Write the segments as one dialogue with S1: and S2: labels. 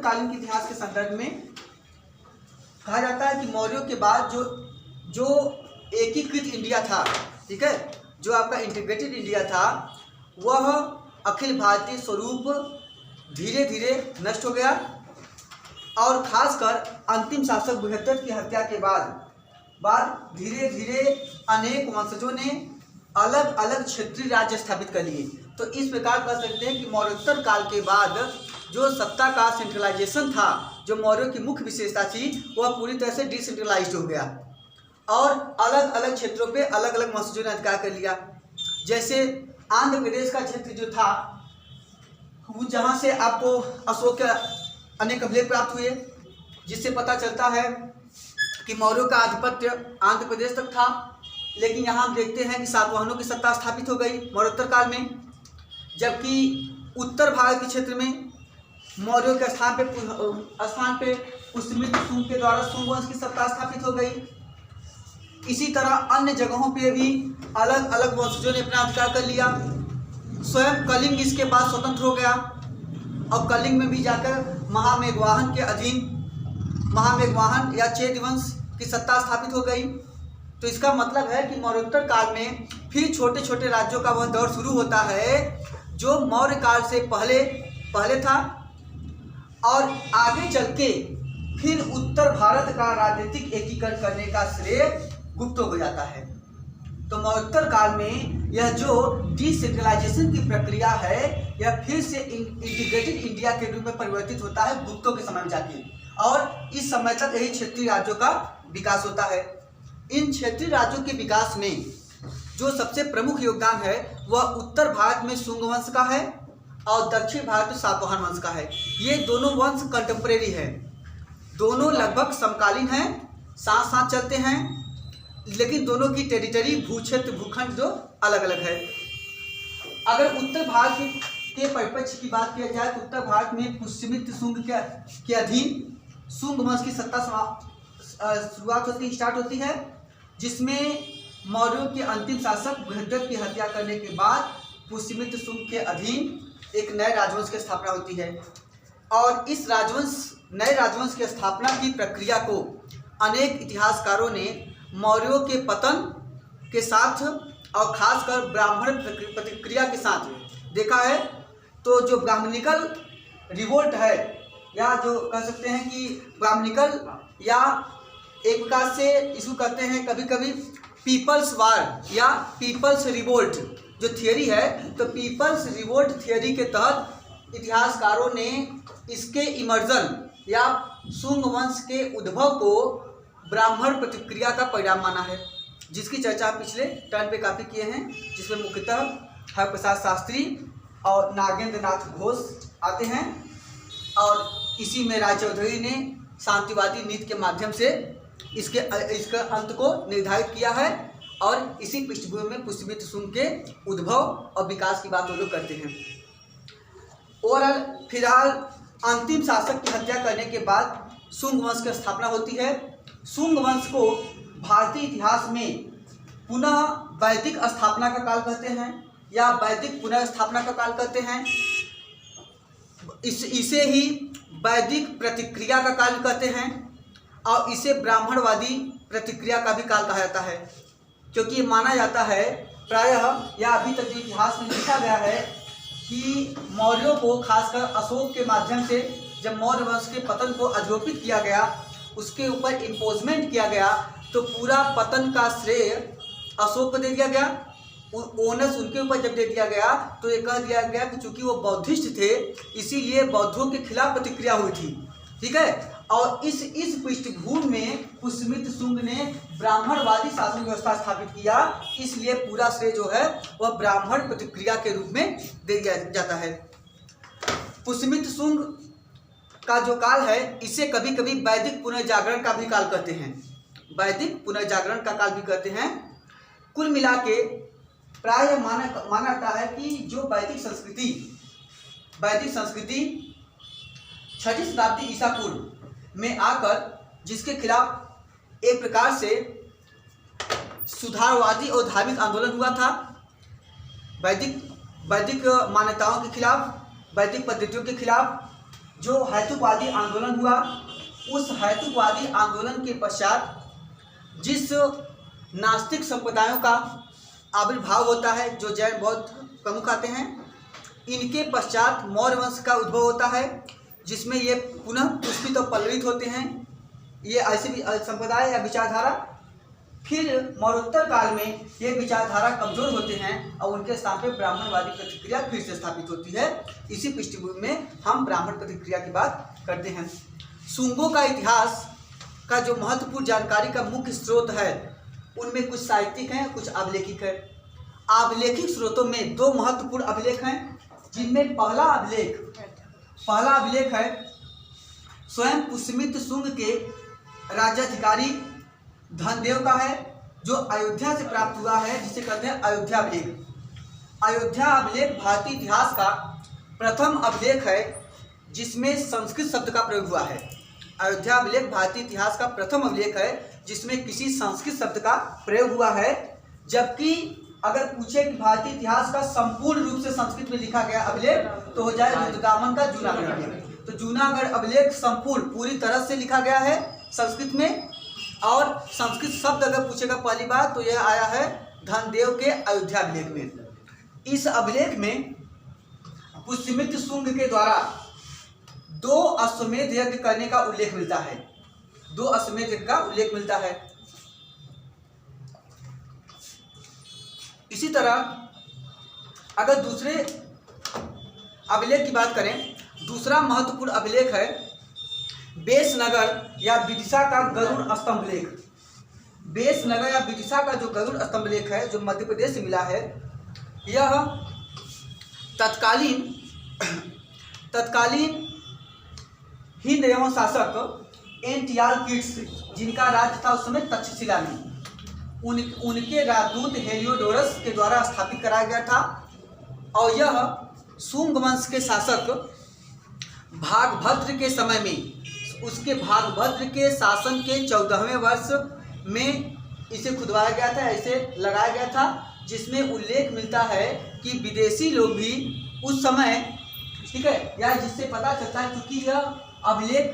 S1: मौर्योत्तरकालीन के इतिहास के संदर्भ में कहा जाता है कि मौर्यों के बाद जो एकीकृत इंडिया था, ठीक है, जो आपका इंटीग्रेटेड इंडिया था, वह अखिल भारतीय स्वरूप धीरे धीरे नष्ट हो गया। और खासकर अंतिम शासक बृहद्रथ की हत्या के बाद धीरे धीरे अनेक वंशजों ने अलग अलग क्षेत्रीय राज्य स्थापित कर लिए। तो इस प्रकार कह सकते हैं कि मौर्योत्तर काल के बाद जो सत्ता का सेंट्रलाइजेशन था, जो मौर्यों की मुख्य विशेषता थी, वह पूरी तरह से डिसेंट्रलाइज्ड हो गया और अलग अलग क्षेत्रों पे अलग अलग वंशजों ने अधिकार कर लिया। जैसे आंध्र प्रदेश का क्षेत्र जो था, जहाँ से आपको अशोक के अनेक अभिलेख प्राप्त हुए, जिससे पता चलता है कि मौर्यों का आधिपत्य आंध्र प्रदेश तक था। लेकिन यहाँ हम देखते हैं कि सातवाहनों की सत्ता स्थापित हो गई मौर्योत्तर काल में, जबकि उत्तर भारत के क्षेत्र में मौर्यों के स्थान पे पुष्यमित्र शुंग के द्वारा शुंग वंश की सत्ता स्थापित हो गई। इसी तरह अन्य जगहों पे भी अलग अलग वंशजों ने अपना अधिकार कर लिया। स्वयं कलिंग इसके बाद स्वतंत्र हो गया और कलिंग में भी जाकर महामेघवाहन के अधीन महामेघवाहन या चेद वंश की सत्ता स्थापित हो गई। तो इसका मतलब है कि मौर्योत्तर काल में फिर छोटे छोटे राज्यों का वह दौर शुरू होता है जो मौर्य काल से पहले था, और आगे चल के फिर उत्तर भारत का राजनीतिक एकीकरण करने का श्रेय गुप्त हो जाता है। तो मौर्योत्तर काल में यह जो डिसेंट्रलाइजेशन की प्रक्रिया है, यह फिर से इंटीग्रेटेड इंडिया के रूप में परिवर्तित होता है गुप्तों के समय में जाके, और इस समय तक यही क्षेत्रीय राज्यों का विकास होता है। इन क्षेत्रीय राज्यों के विकास में जो सबसे प्रमुख योगदान है वह उत्तर भारत में शुंग वंश का है और दक्षिण भारत में सातवाहन वंश का है। ये दोनों वंश कंटेम्परेरी है, दोनों लगभग समकालीन हैं, साथ साथ चलते हैं, लेकिन दोनों की टेरिटरी भूक्षेत्र भूखंड जो अलग अलग है। अगर उत्तर भारत के परिप्रेक्ष्य की बात किया जाए तो उत्तर भारत में पुष्यमित्र शुंग के अधीन शुंग वंश की सत्ता स्टार्ट होती है, जिसमें मौर्यों के अंतिम शासक बृहद्रथ की हत्या करने के बाद पुष्यमित्र शुंग के अधीन एक नए राजवंश की स्थापना होती है। और इस नए राजवंश की स्थापना की प्रक्रिया को अनेक इतिहासकारों ने मौर्यों के पतन के साथ और खासकर ब्राह्मण प्रतिक्रिया के साथ देखा है। तो जो ब्राह्मणिकल रिवोल्ट है, या जो कह सकते हैं कि ब्राह्मणिकल, या एक प्रकार से इसको कहते हैं कभी कभी पीपल्स वार या पीपल्स रिवोल्ट जो थियरी है, तो पीपल्स रिवोल्ट थियरी के तहत इतिहासकारों ने इसके इमर्जन या शुंग वंश के उद्भव को ब्राह्मण प्रतिक्रिया का परिणाम माना है, जिसकी चर्चा पिछले टर्न पे काफ़ी किए हैं, जिसमें मुख्यतः हरप्रसाद शास्त्री और नागेंद्र नाथ घोष आते हैं। और इसी में राय चौधरी ने शांतिवादी नीति के माध्यम से इसके अंत को निर्धारित किया है, और इसी पृष्ठभूमि में पुष्यमित्र शुंग के उद्भव और विकास की बात वो लोग करते हैं। ओवरऑल फिलहाल अंतिम शासक की हत्या करने के बाद शुंग वंश की स्थापना होती है। शुंग वंश को भारतीय इतिहास में पुनः वैदिक स्थापना का काल कहते हैं या वैदिक पुनर्स्थापना का काल कहते हैं। इसे ही वैदिक प्रतिक्रिया का काल कहते हैं, और इसे ब्राह्मणवादी प्रतिक्रिया का भी काल कहा जाता है, क्योंकि माना जाता है प्रायः या अभी तक जो इतिहास में लिखा गया है कि मौर्यों को खासकर अशोक के माध्यम से जब मौर्य वंश के पतन को आरोपित किया गया, उसके ऊपर इम्पोजमेंट किया गया, तो पूरा पतन का श्रेय अशोक को दे दिया गया। ओनस उनके ऊपर जब दे दिया गया तो ये कह दिया गया कि चूंकि वो बौद्धिस्ट थे इसीलिए बौद्धों के खिलाफ प्रतिक्रिया हुई थी, ठीक है। और इस पृष्ठभूमि में पुष्यमित्र शुंग ने ब्राह्मणवादी शासन व्यवस्था स्थापित किया, इसलिए पूरा श्रेय जो है वह ब्राह्मण प्रतिक्रिया के रूप में दे दिया जाता है। पुष्यमित्र शुंग का जो काल है इसे कभी कभी वैदिक पुनर्जागरण का भी काल कहते हैं, वैदिक पुनर्जागरण का काल भी कहते हैं। कुल मिला के प्राय माना जाता है कि जो वैदिक संस्कृति 6वीं शताब्दी ईसा पूर्व में आकर जिसके खिलाफ एक प्रकार से सुधारवादी और धार्मिक आंदोलन हुआ था, वैदिक मान्यताओं के खिलाफ, वैदिक पद्धतियों के खिलाफ, जो हेतुवादी आंदोलन हुआ, उस हेतुवादी आंदोलन के पश्चात जिस नास्तिक संप्रदायों का आविर्भाव होता है, जो जैन बौद्ध प्रमुख आते हैं, इनके पश्चात मौर्य वंश का उद्भव होता है, जिसमें ये पुनः पुष्पित और पल्लवित होते हैं। ये ऐसे भी संप्रदाय या विचारधारा फिर मौर्योत्तर काल में ये विचारधारा कमजोर होते हैं और उनके स्थान पर ब्राह्मणवादी प्रतिक्रिया फिर से स्थापित होती है। इसी पृष्ठभूमि में हम ब्राह्मण प्रतिक्रिया की बात करते हैं। शुंगों का इतिहास का जो महत्वपूर्ण जानकारी का मुख्य स्रोत है, उनमें कुछ साहित्यिक हैं, कुछ अभिलेखिक है। अभिलेखिक स्रोतों में दो महत्वपूर्ण अभिलेख हैं, जिनमें पहला अभिलेख है स्वयं पुष्यमित्र शुंग के राज्याधिकारी धनदेव का है, जो अयोध्या से प्राप्त हुआ है, जिसे कहते हैं अयोध्या अभिलेख। अयोध्या अभिलेख भारतीय इतिहास का प्रथम अभिलेख है जिसमें संस्कृत शब्द का प्रयोग हुआ है। अयोध्या अभिलेख भारतीय इतिहास का प्रथम अभिलेख है जिसमें किसी संस्कृत शब्द का प्रयोग हुआ है। जबकि अगर पूछे कि भारतीय इतिहास का संपूर्ण रूप से संस्कृत में लिखा गया अभिलेख तो हो जाए रुद्रदामन का जूनागढ़ अभिलेख। तो जूनागढ़ अभिलेख संपूर्ण पूरी तरह से लिखा गया है संस्कृत में, और संस्कृत शब्द अगर पूछेगा पहली बार तो यह आया है धनदेव के अयोध्या अभिलेख में। इस अभिलेख में पुष्यमित्र शुंग के द्वारा 2 अश्वमेध यज्ञ करने का उल्लेख मिलता है। 2 अश्वमेध यज्ञ का उल्लेख मिलता है। इसी तरह अगर दूसरे अभिलेख की बात करें, दूसरा महत्वपूर्ण अभिलेख है बेसनगर या विदिशा का गरुड़ स्तंभ लेख। बेसनगर या विदिशा का जो गरुड़ स्तंभ लेख है, जो मध्य प्रदेश से मिला है, यह तत्कालीन हिंद एवं शासक एनटीआर किट्स, जिनका राज्य था उस समय तक्षशिला में, उनके राजदूत हेलियोडोरस के द्वारा स्थापित कराया गया था। और यह शुंग वंश के शासक भागभद्र के समय में, उसके भागभद्र के शासन के 14वें वर्ष में इसे खुदवाया गया था, ऐसे लगाया गया था, जिसमें उल्लेख मिलता है कि विदेशी लोग भी उस समय, ठीक है, या जिससे पता चलता है क्योंकि यह अभिलेख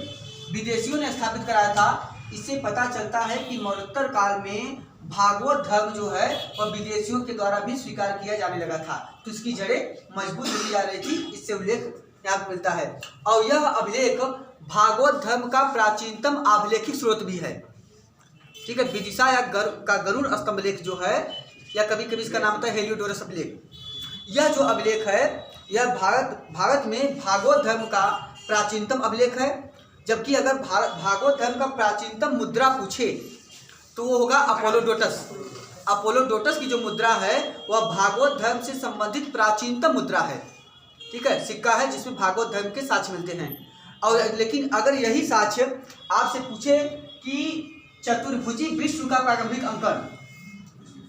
S1: विदेशियों ने स्थापित कराया था, इससे पता चलता है कि मौर्योत्तर काल में भागवत धर्म जो है वह विदेशियों के द्वारा भी स्वीकार किया जाने लगा था, तो इसकी जड़ें मजबूत होती जा रही थी। इससे उल्लेख यहाँ पर मिलता है। और यह अभिलेख भागवत धर्म का प्राचीनतम अभिलेखिक स्रोत भी है, ठीक है। विदिशा या गरुड़ स्तंभ लेख जो है, या कभी कभी इसका नाम होता है हेलियोडोरस अभिलेख। यह जो अभिलेख है यह भारत में भागवत धर्म का प्राचीनतम अभिलेख है। जबकि अगर भागवत धर्म का प्राचीनतम मुद्रा पूछे तो वो होगा अपोलोडोटस। अपोलोडोटस की जो मुद्रा है वह भागवत धर्म से संबंधित प्राचीनतम मुद्रा है, ठीक है, सिक्का है जिसमें भागवत धर्म के साक्ष्य मिलते हैं। और लेकिन अगर यही साक्ष्य आपसे पूछे कि चतुर्भुजी विष्णु का प्रारंभिक अंकन,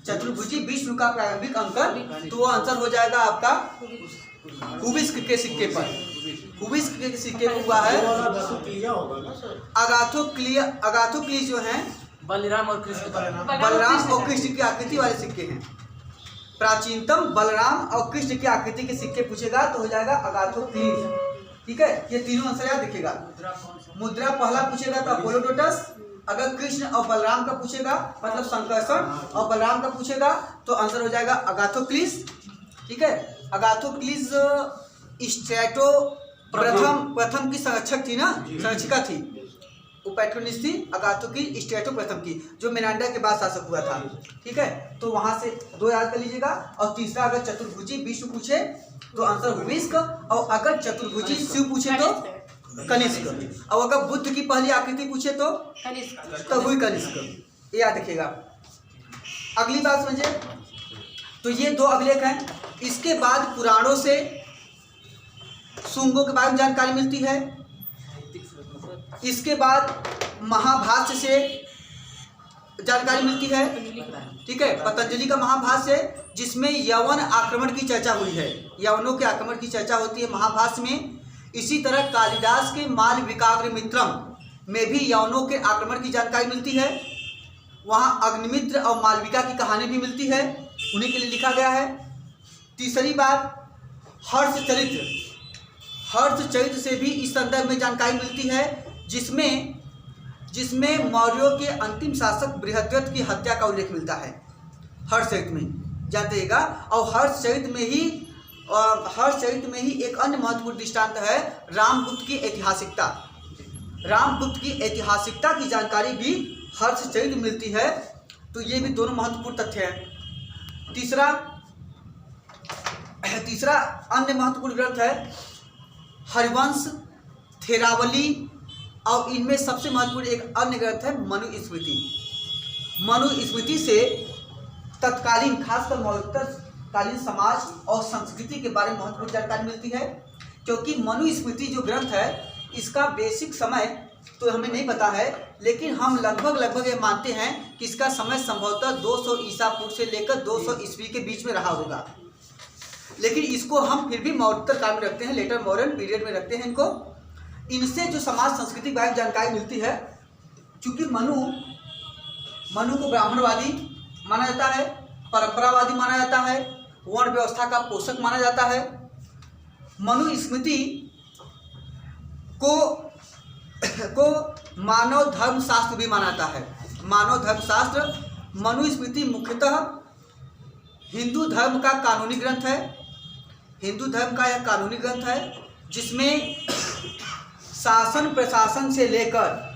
S1: चतुर्भुजी विष्णु का प्रारंभिक अंकन, तो वो आंसर हो जाएगा आपका हुबिस्क के सिक्के पर। हुबिस्क के सिक्के पर हुआ है अगाथोक्लिया जो है
S2: बलराम और कृष्ण
S1: की आकृति वाले सिक्के हैं। प्राचीनतम बलराम और कृष्ण की आकृति के सिक्के पूछेगा तो हो जाएगा अगाथोक्लिया, ठीक है। ये तीनों आंसर याद रखिएगा। मुद्रा पहला पूछेगा तो अपोलोडोटस, अगर कृष्ण और बलराम का पूछेगा मतलब संकर्षण और बलराम का पूछेगा तो आंसर हो जाएगा अगाथोक्लिस, ठीक है। अगाथोक्लिस स्ट्रैटो प्रथम की संरक्षक थी ना, संरक्षिका थी, वो पैट्रोनिस थी अगाथोक्लिस स्ट्रैटो प्रथम की, जो मेनांडर के बाद शासक हुआ था, ठीक है। तो वहां से 2 याद कर लीजिएगा। और तीसरा अगर चतुर्भुजी विष्णु पूछे तो आंसर हुबिस्क, और अगर चतुर्भुजी शिव पूछे तो कनिष्क, और अगर बुद्ध की पहली आकृति पूछे तो हुई कनिष्क, ये याद रखिएगा। अगली बात समझे, तो ये 2 अभिलेख हैं। इसके बाद पुराणों से शुंगों के बारे में जानकारी मिलती है। इसके बाद महाभाष्य से जानकारी मिलती है, ठीक है, पतंजलि का महाभाष्य जिसमें यवन आक्रमण की चर्चा हुई है, यवनों के आक्रमण की चर्चा होती है महाभाष्य में। इसी तरह कालिदास के मालविकाग्निमित्रम में भी यवनों के आक्रमण की जानकारी मिलती है। वहाँ अग्निमित्र और मालविका की कहानी भी मिलती है, उन्हीं के लिए लिखा गया है। तीसरी बात हर्षचरित से भी इस संदर्भ में जानकारी मिलती है, जिसमें मौर्यों के अंतिम शासक बृहद्रथ की हत्या का उल्लेख मिलता है हर्षचरित में, जानते हैं। और हर्षचरित में ही एक अन्य महत्वपूर्ण दृष्टांत है रामगुप्त की ऐतिहासिकता। रामगुप्त की ऐतिहासिकता की जानकारी भी हर्षचरित मिलती है। तो ये भी दोनों महत्वपूर्ण तथ्य हैं। तीसरा अन्य महत्वपूर्ण ग्रंथ है हरिवंश, थेरावली, और इनमें सबसे महत्वपूर्ण एक अन्य ग्रंथ है मनुस्मृति। मनुस्मृति से तत्कालीन, खासकर मौर्योत्तरकालीन समाज और संस्कृति के बारे में महत्वपूर्ण जानकारी मिलती है, क्योंकि मनुस्मृति जो ग्रंथ है इसका बेसिक समय तो हमें नहीं पता है, लेकिन हम लगभग ये मानते हैं कि इसका समय संभवतः 200 ईसा पूर्व से लेकर 200 ईस्वी के बीच में रहा होगा। लेकिन इसको हम फिर भी मौर्योत्तर काल में रखते हैं, लेटर मॉडर्न पीरियड में रखते हैं इनको। इनसे जो समाज संस्कृति के बारे में जानकारी मिलती है, चूँकि मनु को ब्राह्मणवादी माना जाता है, परंपरावादी माना जाता है, वर्ण व्यवस्था का पोषक माना जाता है। मनुस्मृति को मानव धर्म शास्त्र भी माना जाता है। मानव धर्म शास्त्र। मनुस्मृति मुख्यतः हिंदू धर्म का कानूनी ग्रंथ है। हिंदू धर्म का यह कानूनी ग्रंथ है जिसमें शासन प्रशासन से लेकर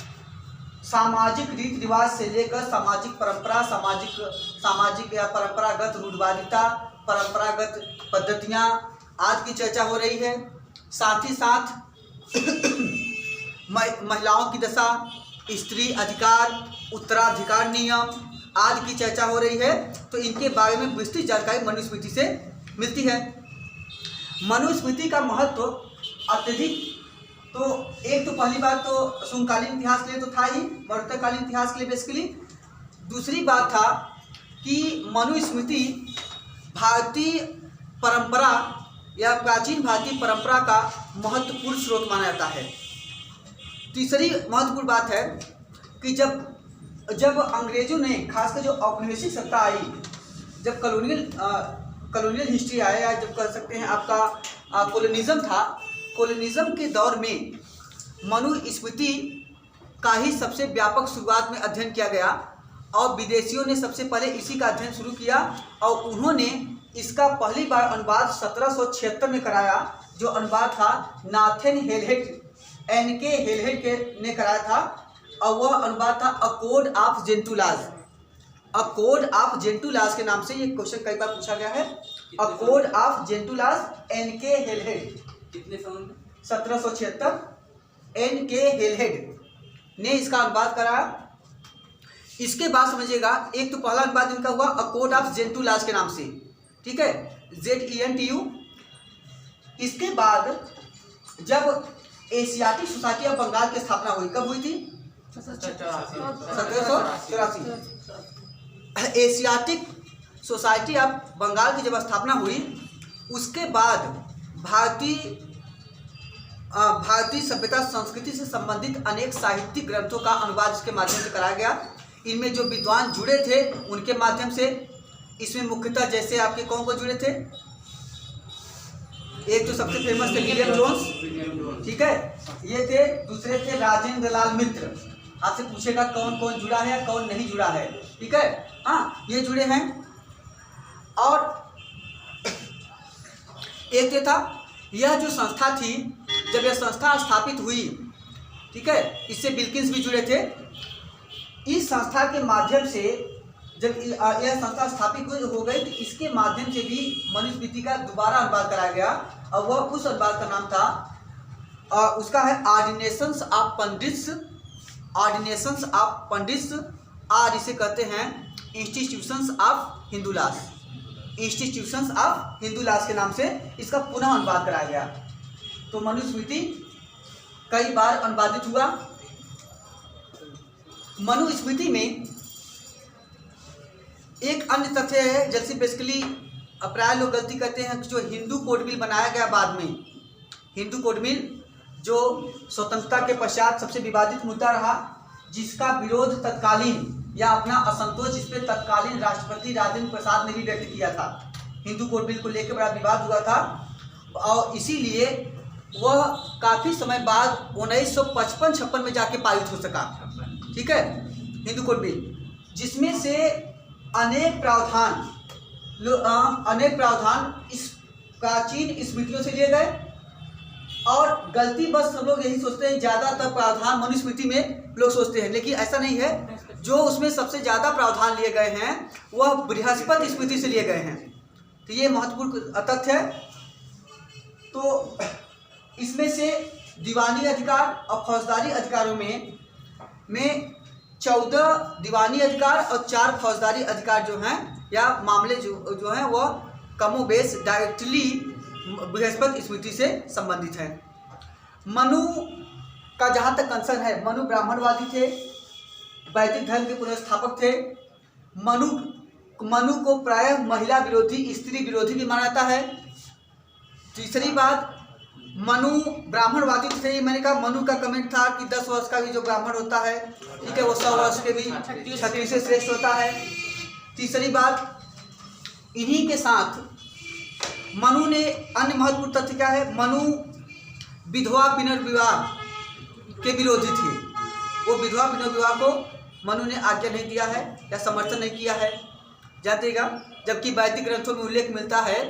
S1: सामाजिक रीति रिवाज से लेकर सामाजिक परंपरा, सामाजिक या परंपरागत रूढ़वादिता, परंपरागत पद्धतियाँ आदि की चर्चा हो रही है। साथ ही साथ महिलाओं की दशा, स्त्री अधिकार, उत्तराधिकार नियम आदि की चर्चा हो रही है। तो इनके बारे में विस्तृत जानकारी मनुस्मृति से मिलती है। मनुस्मृति का महत्व अत्यधिक, तो एक तो पहली बात तो शुंगकालीन इतिहास के लिए तो था ही, मौर्योत्तरकालीन इतिहास के लिए बेसिकली। दूसरी बात था कि मनुस्मृति भारतीय परंपरा या प्राचीन भारतीय परंपरा का महत्वपूर्ण स्रोत माना जाता है। तीसरी महत्वपूर्ण बात है कि जब अंग्रेजों ने, खासकर जो औपनिवेशिक सत्ता आई, जब कॉलोनियल हिस्ट्री आया, या जब कह सकते हैं आपका कॉलोनिज्म था, कॉलोनिज्म के दौर में मनुस्मृति का ही सबसे व्यापक शुरुआत में अध्ययन किया गया, और विदेशियों ने सबसे पहले इसी का अध्ययन शुरू किया, और उन्होंने इसका पहली बार अनुवाद 1776 में कराया। जो अनुवाद था नाथन हेलहेड, N.K. हेलहेड ने कराया था, और वह अनुवाद था a code of Gentoo laws. A code of Gentoo laws के नाम से ये क्वेश्चन कई बार पूछा गया है। A code of Gentoo laws, N.K. Halhed.
S2: कितने सन में?
S1: 1776 N.K. हेलहेड ने इसका अनुवाद कराया। इसके बाद समझिएगा, एक तो पहला अनुवाद इनका हुआ अ कोड ऑफ जेंटुलाज के नाम से, ठीक है, ZENTU। इसके बाद जब एशियाटिक सोसाइटी ऑफ बंगाल की स्थापना हुई, कब हुई थी? 1784। एशियाटिक सोसाइटी ऑफ बंगाल की जब स्थापना हुई, उसके बाद भारतीय सभ्यता संस्कृति से संबंधित अनेक साहित्यिक ग्रंथों का अनुवाद इसके माध्यम से कराया गया। इनमें जो विद्वान जुड़े थे उनके माध्यम से, इसमें मुख्यतः जैसे आपके कौन को जुड़े थे, एक तो सबसे फेमस थे विलियम जोन्स, ठीक है, ये थे। दूसरे थे राजेंद्र लाल मित्र। आपसे पूछेगा कौन कौन जुड़ा है या कौन नहीं जुड़ा है, ठीक है, हाँ, ये जुड़े हैं। और एक ये था, यह जो संस्था थी, जब यह संस्था स्थापित हुई, ठीक है, इससे विल्किंस भी जुड़े थे। इस संस्था के माध्यम से जब यह संस्था स्थापित हो गई, तो इसके माध्यम से भी मनुस्मृति का दोबारा अनुवाद कराया गया, और वह उस अनुवाद का नाम था, उसका है ऑर्डिनेशंस ऑफ पंडित्स। ऑर्डिनेशंस ऑफ पंडित्स, और इसे कहते हैं इंस्टीट्यूशंस ऑफ हिंदूलास। इंस्टीट्यूशंस ऑफ हिंदूलास के नाम से इसका पुनः अनुवाद कराया गया। तो मनुस्मृति कई बार अनुवादित हुआ। मनुस्मृति में एक अन्य तथ्य है, जैसे बेसिकली प्राय लोग गलती करते हैं, जो हिंदू कोड बिल बनाया गया बाद में, हिंदू कोड बिल जो स्वतंत्रता के पश्चात सबसे विवादित मुद्दा रहा, जिसका विरोध तत्कालीन या अपना असंतोष इस पर तत्कालीन राष्ट्रपति राजेंद्र प्रसाद ने भी व्यक्त किया था। हिंदू कोड बिल को लेकर बड़ा विवाद हुआ था, और इसीलिए वह काफ़ी समय बाद 1955-56 में जाके पारित हो सका, ठीक है, हिंदू कोड बिल, जिसमें से अनेक प्रावधान इस प्राचीन स्मृतियों से लिए गए। और गलती बस सब लोग यही सोचते हैं, ज़्यादातर प्रावधान मनुस्मृति में लोग सोचते हैं, लेकिन ऐसा नहीं है। जो उसमें सबसे ज़्यादा प्रावधान लिए गए हैं वह बृहस्पति स्मृति से लिए गए हैं। तो ये महत्वपूर्ण तथ्य है। तो इसमें से दीवानी अधिकार और फौजदारी अधिकारों में 14 दीवानी अधिकार और 4 फौजदारी अधिकार जो हैं या मामले जो हैं वह कमोबेश डायरेक्टली बृहस्पति स्मृति से संबंधित है। मनु का जहाँ तक कंसर्न है, मनु ब्राह्मणवादी थे, वैदिक धर्म के पुनर्स्थापक थे। मनु को प्रायः महिला विरोधी, स्त्री विरोधी भी माना जाता है। तीसरी बात, मनु ब्राह्मणवादी थे। मैंने कहा मनु का कमेंट था कि 10 वर्ष का भी जो ब्राह्मण होता है, ठीक है, वो 100 वर्ष के भी क्षत्रिय से श्रेष्ठ होता है। तीसरी बात, इन्हीं के साथ मनु ने अन्य महत्वपूर्ण तथ्य क्या है, मनु विधवा पुनर्विवाह के विरोधी थे। वो विधवा पुनर्विवाह को मनु ने आज्ञा नहीं दिया है या समर्थन नहीं किया है, जानतेगा। जबकि वैदिक ग्रंथों में उल्लेख मिलता है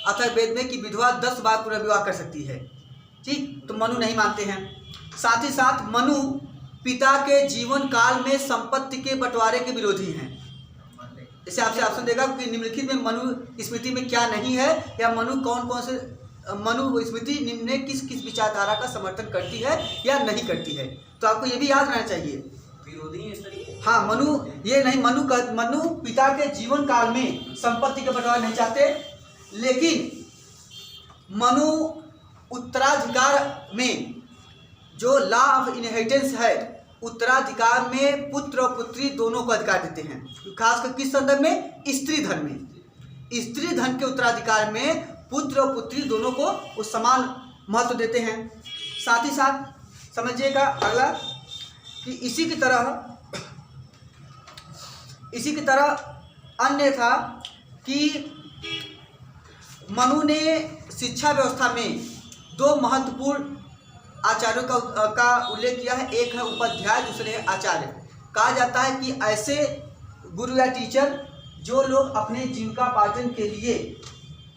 S1: अथर्ववेद में कि विधवा 10 बार पुनर्विवाह कर सकती है, ठीक। तो मनु नहीं मानते हैं। साथ ही साथ मनु पिता के जीवन काल में संपत्ति के बंटवारे के विरोधी हैं। जैसे आपसे ऑप्शन देगा कि निम्नलिखित में मनु स्मृति में क्या नहीं है, या मनु कौन से मनु स्मृति निम्न में किस किस विचारधारा का समर्थन करती है या नहीं करती है। तो आपको ये भी याद रहना चाहिए, विरोधी। हाँ, मनु ये नहीं, मनु पिता के जीवन काल में संपत्ति का बंटवारा नहीं चाहते, लेकिन मनु उत्तराधिकार में जो लॉ ऑफ इनहेरिटेंस है, उत्तराधिकार में पुत्र और पुत्री दोनों को अधिकार देते हैं। खासकर किस संदर्भ में, स्त्री धन में। स्त्री धन के उत्तराधिकार में पुत्र और पुत्री दोनों को उस समान महत्व देते हैं। साथ ही साथ समझिएगा अगला कि इसी की तरह अन्य था कि मनु ने शिक्षा व्यवस्था में 2 महत्वपूर्ण आचार्यों का उल्लेख किया है। एक है उपाध्याय, दूसरे है आचार्य। कहा जाता है कि ऐसे गुरु या टीचर जो लोग अपने जीविकापार्जन के लिए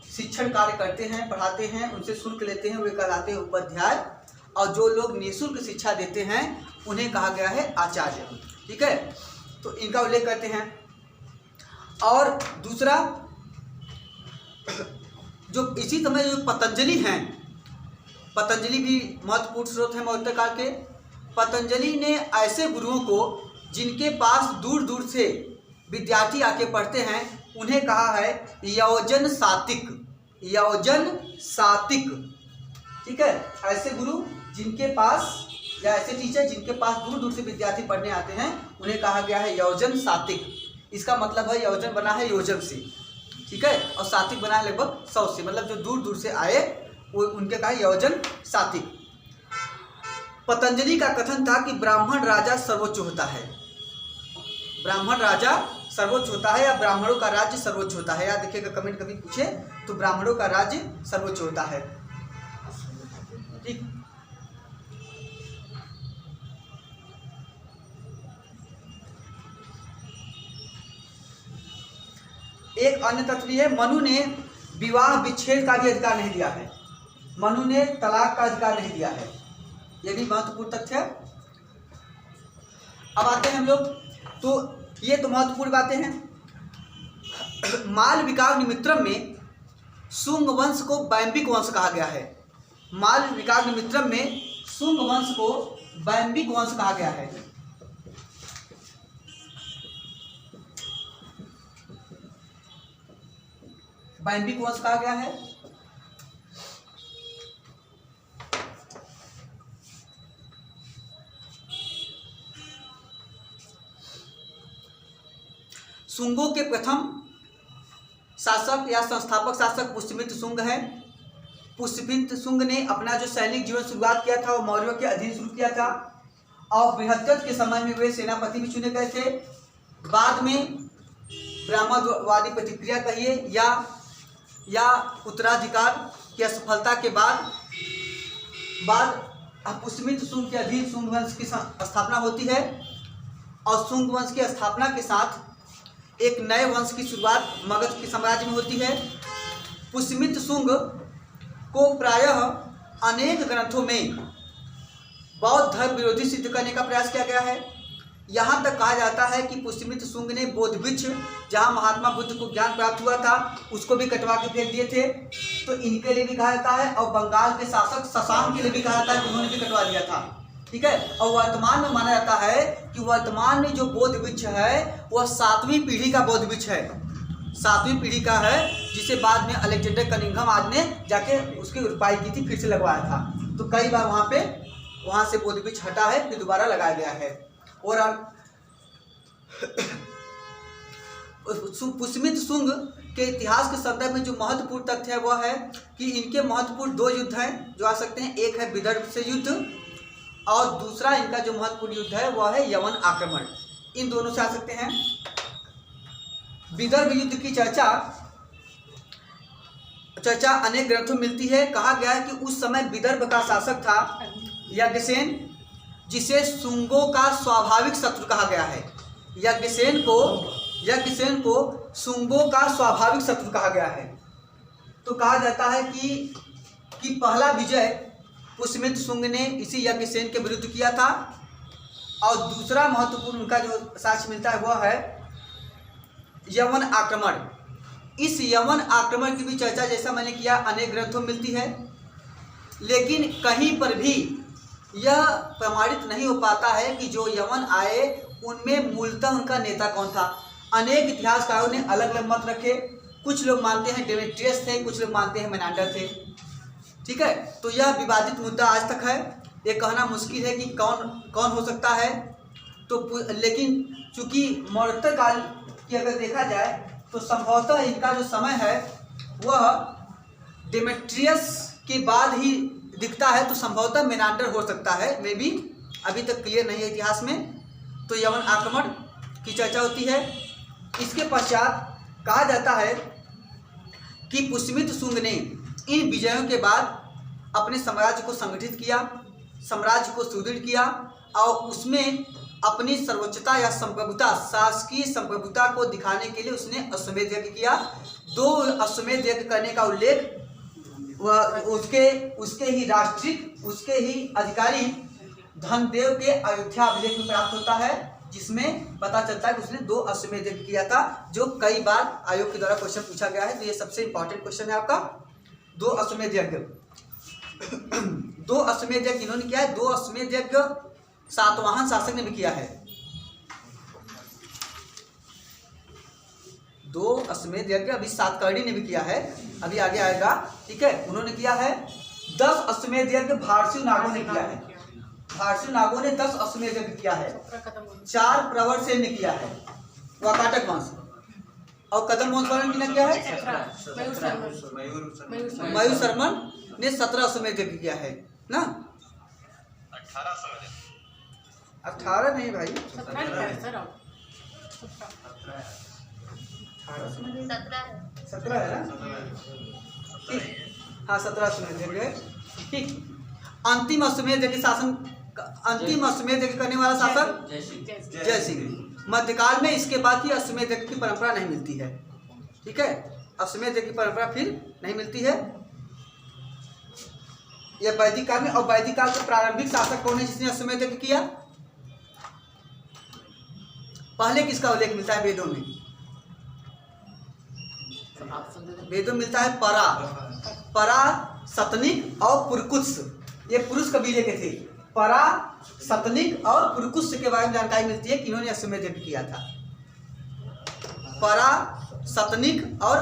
S1: शिक्षण कार्य करते हैं, पढ़ाते हैं, उनसे शुल्क लेते हैं, वे कहलाते हैं उपाध्याय। और जो लोग निःशुल्क शिक्षा देते हैं उन्हें कहा गया है आचार्य, ठीक है। तो इनका उल्लेख करते हैं। और दूसरा, जो इसी समय जो पतंजलि हैं, पतंजलि भी महत्वपूर्ण स्रोत है मौर्य काल के। पतंजलि ने ऐसे गुरुओं को जिनके पास दूर दूर से विद्यार्थी आके पढ़ते हैं, उन्हें कहा है यौजन सातिक, ठीक है। ऐसे गुरु जिनके पास या ऐसे टीचर जिनके पास दूर दूर से विद्यार्थी पढ़ने आते हैं, उन्हें कहा गया है यौजन सातिक। इसका मतलब है यौजन बना है योजन से, ठीक है, और सातिक बना है लगभग 100 से, मतलब जो दूर दूर से आए वो उनके कहा यौजन सातिक। पतंजलि का कथन था कि ब्राह्मण राजा सर्वोच्च होता है, ब्राह्मण राजा सर्वोच्च होता है, या ब्राह्मणों का राज्य सर्वोच्च होता है। याद देखिएगा, कमेंट कभी पूछे तो ब्राह्मणों का राज्य सर्वोच्च होता है, ठीक। एक अन्य तथ्य भी है, मनु ने विवाह विच्छेद का भी अधिकार नहीं दिया है। मनु ने तलाक का अधिकार नहीं दिया है, यह भी महत्वपूर्ण तथ्य है। अब आते हैं हम लोग, तो ये तो महत्वपूर्ण बातें हैं। माल विकास निमित्रम में शुंग वंश को वैम्बिक वंश कहा गया है। माल विकास निमित्रम में शुंग वंश को वैम्बिक वंश कहा गया है। वैम्बिक वंश कहा गया है। शुंगों के प्रथम शासक या संस्थापक शासक पुष्यमित्र शुंग है। पुष्यमित्र शुंग ने अपना जो सैनिक जीवन शुरुआत किया था वो मौर्यों के अधीन शुरू किया था, और बृहत्तर के समय में वे सेनापति भी चुने गए थे। बाद में ब्राह्मणवादी प्रतिक्रिया कहिए या उत्तराधिकार की असफलता के बाद बाद पुष्यमित्र शुंग के अधीन शुंग वंश की स्थापना होती है और शुंग वंश की स्थापना के साथ एक नए वंश की शुरुआत मगध के साम्राज्य में होती है। पुष्यमित्र शुंग को प्रायः अनेक ग्रंथों में बौद्ध धर्म विरोधी सिद्ध करने का प्रयास किया गया है। यहाँ तक कहा जाता है कि पुष्यमित्र शुंग ने बोध वृक्ष जहाँ महात्मा बुद्ध को ज्ञान प्राप्त हुआ था उसको भी कटवा के फेंक दिए थे, तो इनके लिए भी कहा जाता है। और बंगाल के शासक शशांक के लिए भी कहा जाता है कि उन्होंने भी कटवा दिया था। ठीक है। और वर्तमान में माना जाता है कि वर्तमान में जो बोध वृक्ष है वह 7वीं पीढ़ी का बोध वृक्ष है, 7वीं पीढ़ी का है, जिसे बाद में अलेक्जेंडर कनिंघम आज ने जाके उसकी रुपाई की थी, फिर से लगवाया था। तो कई बार वहाँ से बोध वृक्ष हटा है, फिर दोबारा लगाया गया है। और पुष्यमित्र शुंग के इतिहास के संदर्भ में जो महत्वपूर्ण तथ्य है वह है कि इनके महत्वपूर्ण 2 युद्ध हैं जो आ सकते हैं। एक है विदर्भ से युद्ध और दूसरा इनका जो महत्वपूर्ण युद्ध है वह है यवन आक्रमण। इन दोनों से आ सकते हैं। विदर्भ युद्ध की चर्चा अनेक ग्रंथों में मिलती है। कहा गया है कि उस समय विदर्भ का शासक था यज्ञसेन, जिसे शुंगों का स्वाभाविक शत्रु कहा गया है। यज्ञसेन को शुंगों का स्वाभाविक शत्रु कहा गया है। तो कहा जाता है कि पहला विजय पुष्यमित्र शुंग ने इसी यज्ञसेन के विरुद्ध किया था। और दूसरा महत्वपूर्ण उनका जो साक्ष्य मिलता है वह है यवन आक्रमण। इस यवन आक्रमण की भी चर्चा जैसा मैंने किया अनेक ग्रंथों में मिलती है, लेकिन कहीं पर भी यह प्रमाणित नहीं हो पाता है कि जो यवन आए उनमें मूलतः उनका नेता कौन था। अनेक इतिहासकारों ने अलग अलग मत रखे। कुछ लोग मानते हैं डेमेट्रियस थे, कुछ लोग मानते हैं मेनांडर थे। ठीक है। तो यह विवादित मुद्दा आज तक है। ये कहना मुश्किल है कि कौन हो सकता है। तो लेकिन चूंकि मौर्य काल की अगर देखा जाए तो संभवतः इनका जो समय है वह डेमेट्रियस के बाद ही दिखता है, तो संभवतः मेनांडर हो सकता है, मे बी, अभी तक क्लियर नहीं है इतिहास में। तो यवन आक्रमण की चर्चा होती है। इसके पश्चात कहा जाता है कि पुष्यमित्र शुंग ने इन विजयों के बाद अपने साम्राज्य को संगठित किया, साम्राज्य को सुदृढ़ किया और उसमें अपनी सर्वोच्चता या संप्रभुता, शासकीय संप्रभुता को दिखाने के लिए उसने अश्वमेध यज्ञ किया। 2 अश्वमेध यज्ञ करने का उल्लेख उसके ही राष्ट्रिक, उसके ही अधिकारी धनदेव के अयोध्या अभिलेख में प्राप्त होता है, जिसमें पता चलता है कि उसने 2 अश्वमेध यज्ञ किया था, जो कई बार आयोग के द्वारा क्वेश्चन पूछा गया है। तो ये सबसे इंपॉर्टेंट क्वेश्चन है आपका। 2 अश्वमेध यज्ञ 2 अश्वमेध यज्ञ इन्होंने किया है। 2 अश्वमेध यज्ञ सातवाहन शासक ने भी किया है। 2 अश्वमेध यज्ञ अभी सातकर्णी ने भी किया है, अभी आगे आएगा। ठीक है। उन्होंने किया है 10 अश्वमेध यज्ञ भारसु नागों ने किया है। भारसु नागों ने 10 अश्वमेध यज्ञ किया है। 4 प्रवर सेन ने किया है, वाकाटक वंश। और कदम वंश वालों ने किया है मयूर शर्मन ने 17 अश्वमेध यज्ञ किया है ना। 18 नहीं भाई, 17 है ना। हाँ 17 अश्वमेध यज्ञ। ठीक। अंतिम अश्वमेध यज्ञ करने वाला शासक जय सिंह। मध्यकाल में इसके बाद की अश्वमेध यज्ञ की परंपरा नहीं मिलती है। ठीक है। अश्वमेध यज्ञ की परंपरा फिर नहीं मिलती है। यह वैदिक काल में। और वैदिक काल के प्रारंभिक शासक कौन है जिसने अश्वमेध यज्ञ किया? पहले किसका उल्लेख मिलता है वेदों में? वेदों मिलता है परा, सतनिक और पुरकुत्स। ये पुरुष कबीले के थे। परा, सतनिक और पुरकुत्स के बारे में जानकारी मिलती है कि इन्होंने अश्वमेध यज्ञ किया था। परा, सतनिक और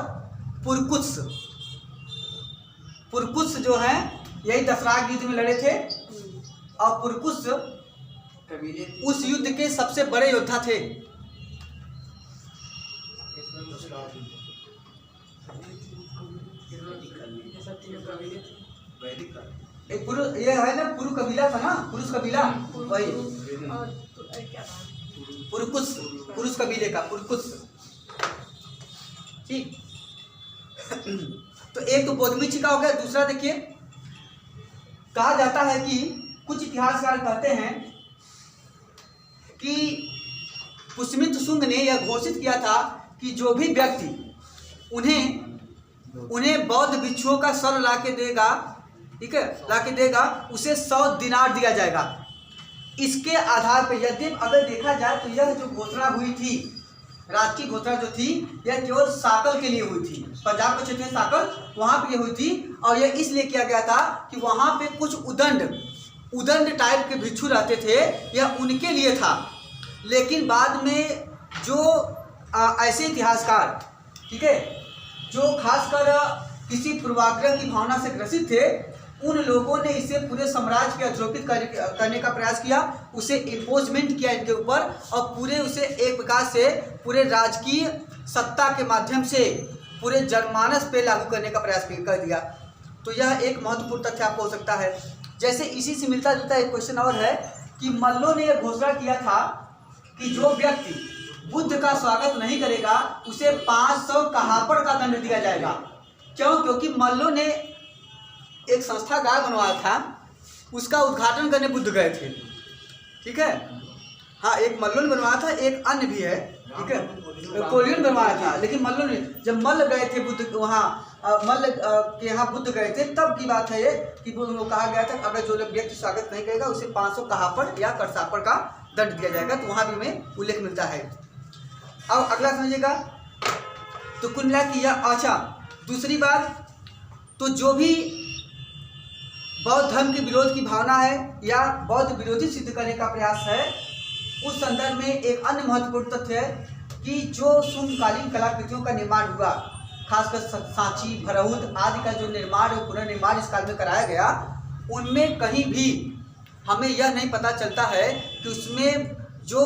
S1: पुरकुत्स। पुरकुत्स जो है यही दशराग युद्ध में लड़े थे और पुरकुत्स उस युद्ध के सबसे बड़े योद्धा थे। ये है ना पुरु कबीला था ना, पुरुष कबीला, वही पुरुष कबीले का पुरकुत्स। ठीक। तो एक तो बोधमिच का हो गया। दूसरा देखिए कहा जाता है कि कुछ इतिहासकार कहते हैं कि पुष्यमित्र शुंग ने यह घोषित किया था कि जो भी व्यक्ति उन्हें बौद्ध भिक्षुओं का सर ला के देगा, ठीक है, ला के देगा, उसे 100 दिनार दिया जाएगा। इसके आधार पर यदि अगर देखा जाए तो यह जो घोषणा हुई थी, राजकीय घोषणा जो थी, यह केवल साकल के लिए हुई थी। पंजाब के क्षेत्र में साकल, वहाँ पे हुई थी। और यह इसलिए किया गया था कि वहाँ पे कुछ उदंड टाइप के भिक्षु रहते थे, यह उनके लिए था। लेकिन बाद में जो ऐसे इतिहासकार, ठीक है, जो खासकर किसी पूर्वाग्रह की भावना से ग्रसित थे, उन लोगों ने इसे पूरे साम्राज्य के आरोपित करने का प्रयास किया, उसे इम्पोजमेंट किया इनके ऊपर, और पूरे उसे एक प्रकार से पूरे राजकीय सत्ता के माध्यम से पूरे जनमानस पे लागू करने का प्रयास कर दिया। तो यह एक महत्वपूर्ण तथ्य आपको हो सकता है। जैसे इसी से मिलता जुलता एक क्वेश्चन और है कि मल्लों ने यह घोषणा किया था कि जो व्यक्ति बुद्ध का स्वागत नहीं करेगा उसे 500 कहापड़ का दंड दिया जाएगा। क्यों? क्योंकि मल्लों ने एक संस्थागार बनवाया था, उसका उद्घाटन करने बुद्ध गए थे, ठीक है। हाँ, एक मल्लों ने बनवाया था, एक अन्य भी है, ठीक है, कोलियन बनवाया था। लेकिन मल्लों ने, जब मल्ल गए थे बुद्ध वहाँ, मल्ल के यहाँ बुद्ध गए थे, तब की बात है ये कि उनको कहा गया था अगर जो व्यक्ति स्वागत नहीं करेगा उसे 500 कहापड़ या करसापड़ का दंड दिया जाएगा। तो वहाँ भी हमें उल्लेख मिलता है। अब अगला समझिएगा, तो कुल मिला कि यह, अच्छा दूसरी बात, तो जो भी बौद्ध धर्म के विरोध की भावना है या बौद्ध विरोधी सिद्ध करने का प्रयास है, उस संदर्भ में एक अन्य महत्वपूर्ण तथ्य है कि जो शुंगकालीन कलाकृतियों का निर्माण हुआ, खासकर सांची, भरहुत आदि का जो निर्माण और पुनर्निर्माण इस काल में कराया गया, उनमें कहीं भी हमें यह नहीं पता चलता है कि उसमें जो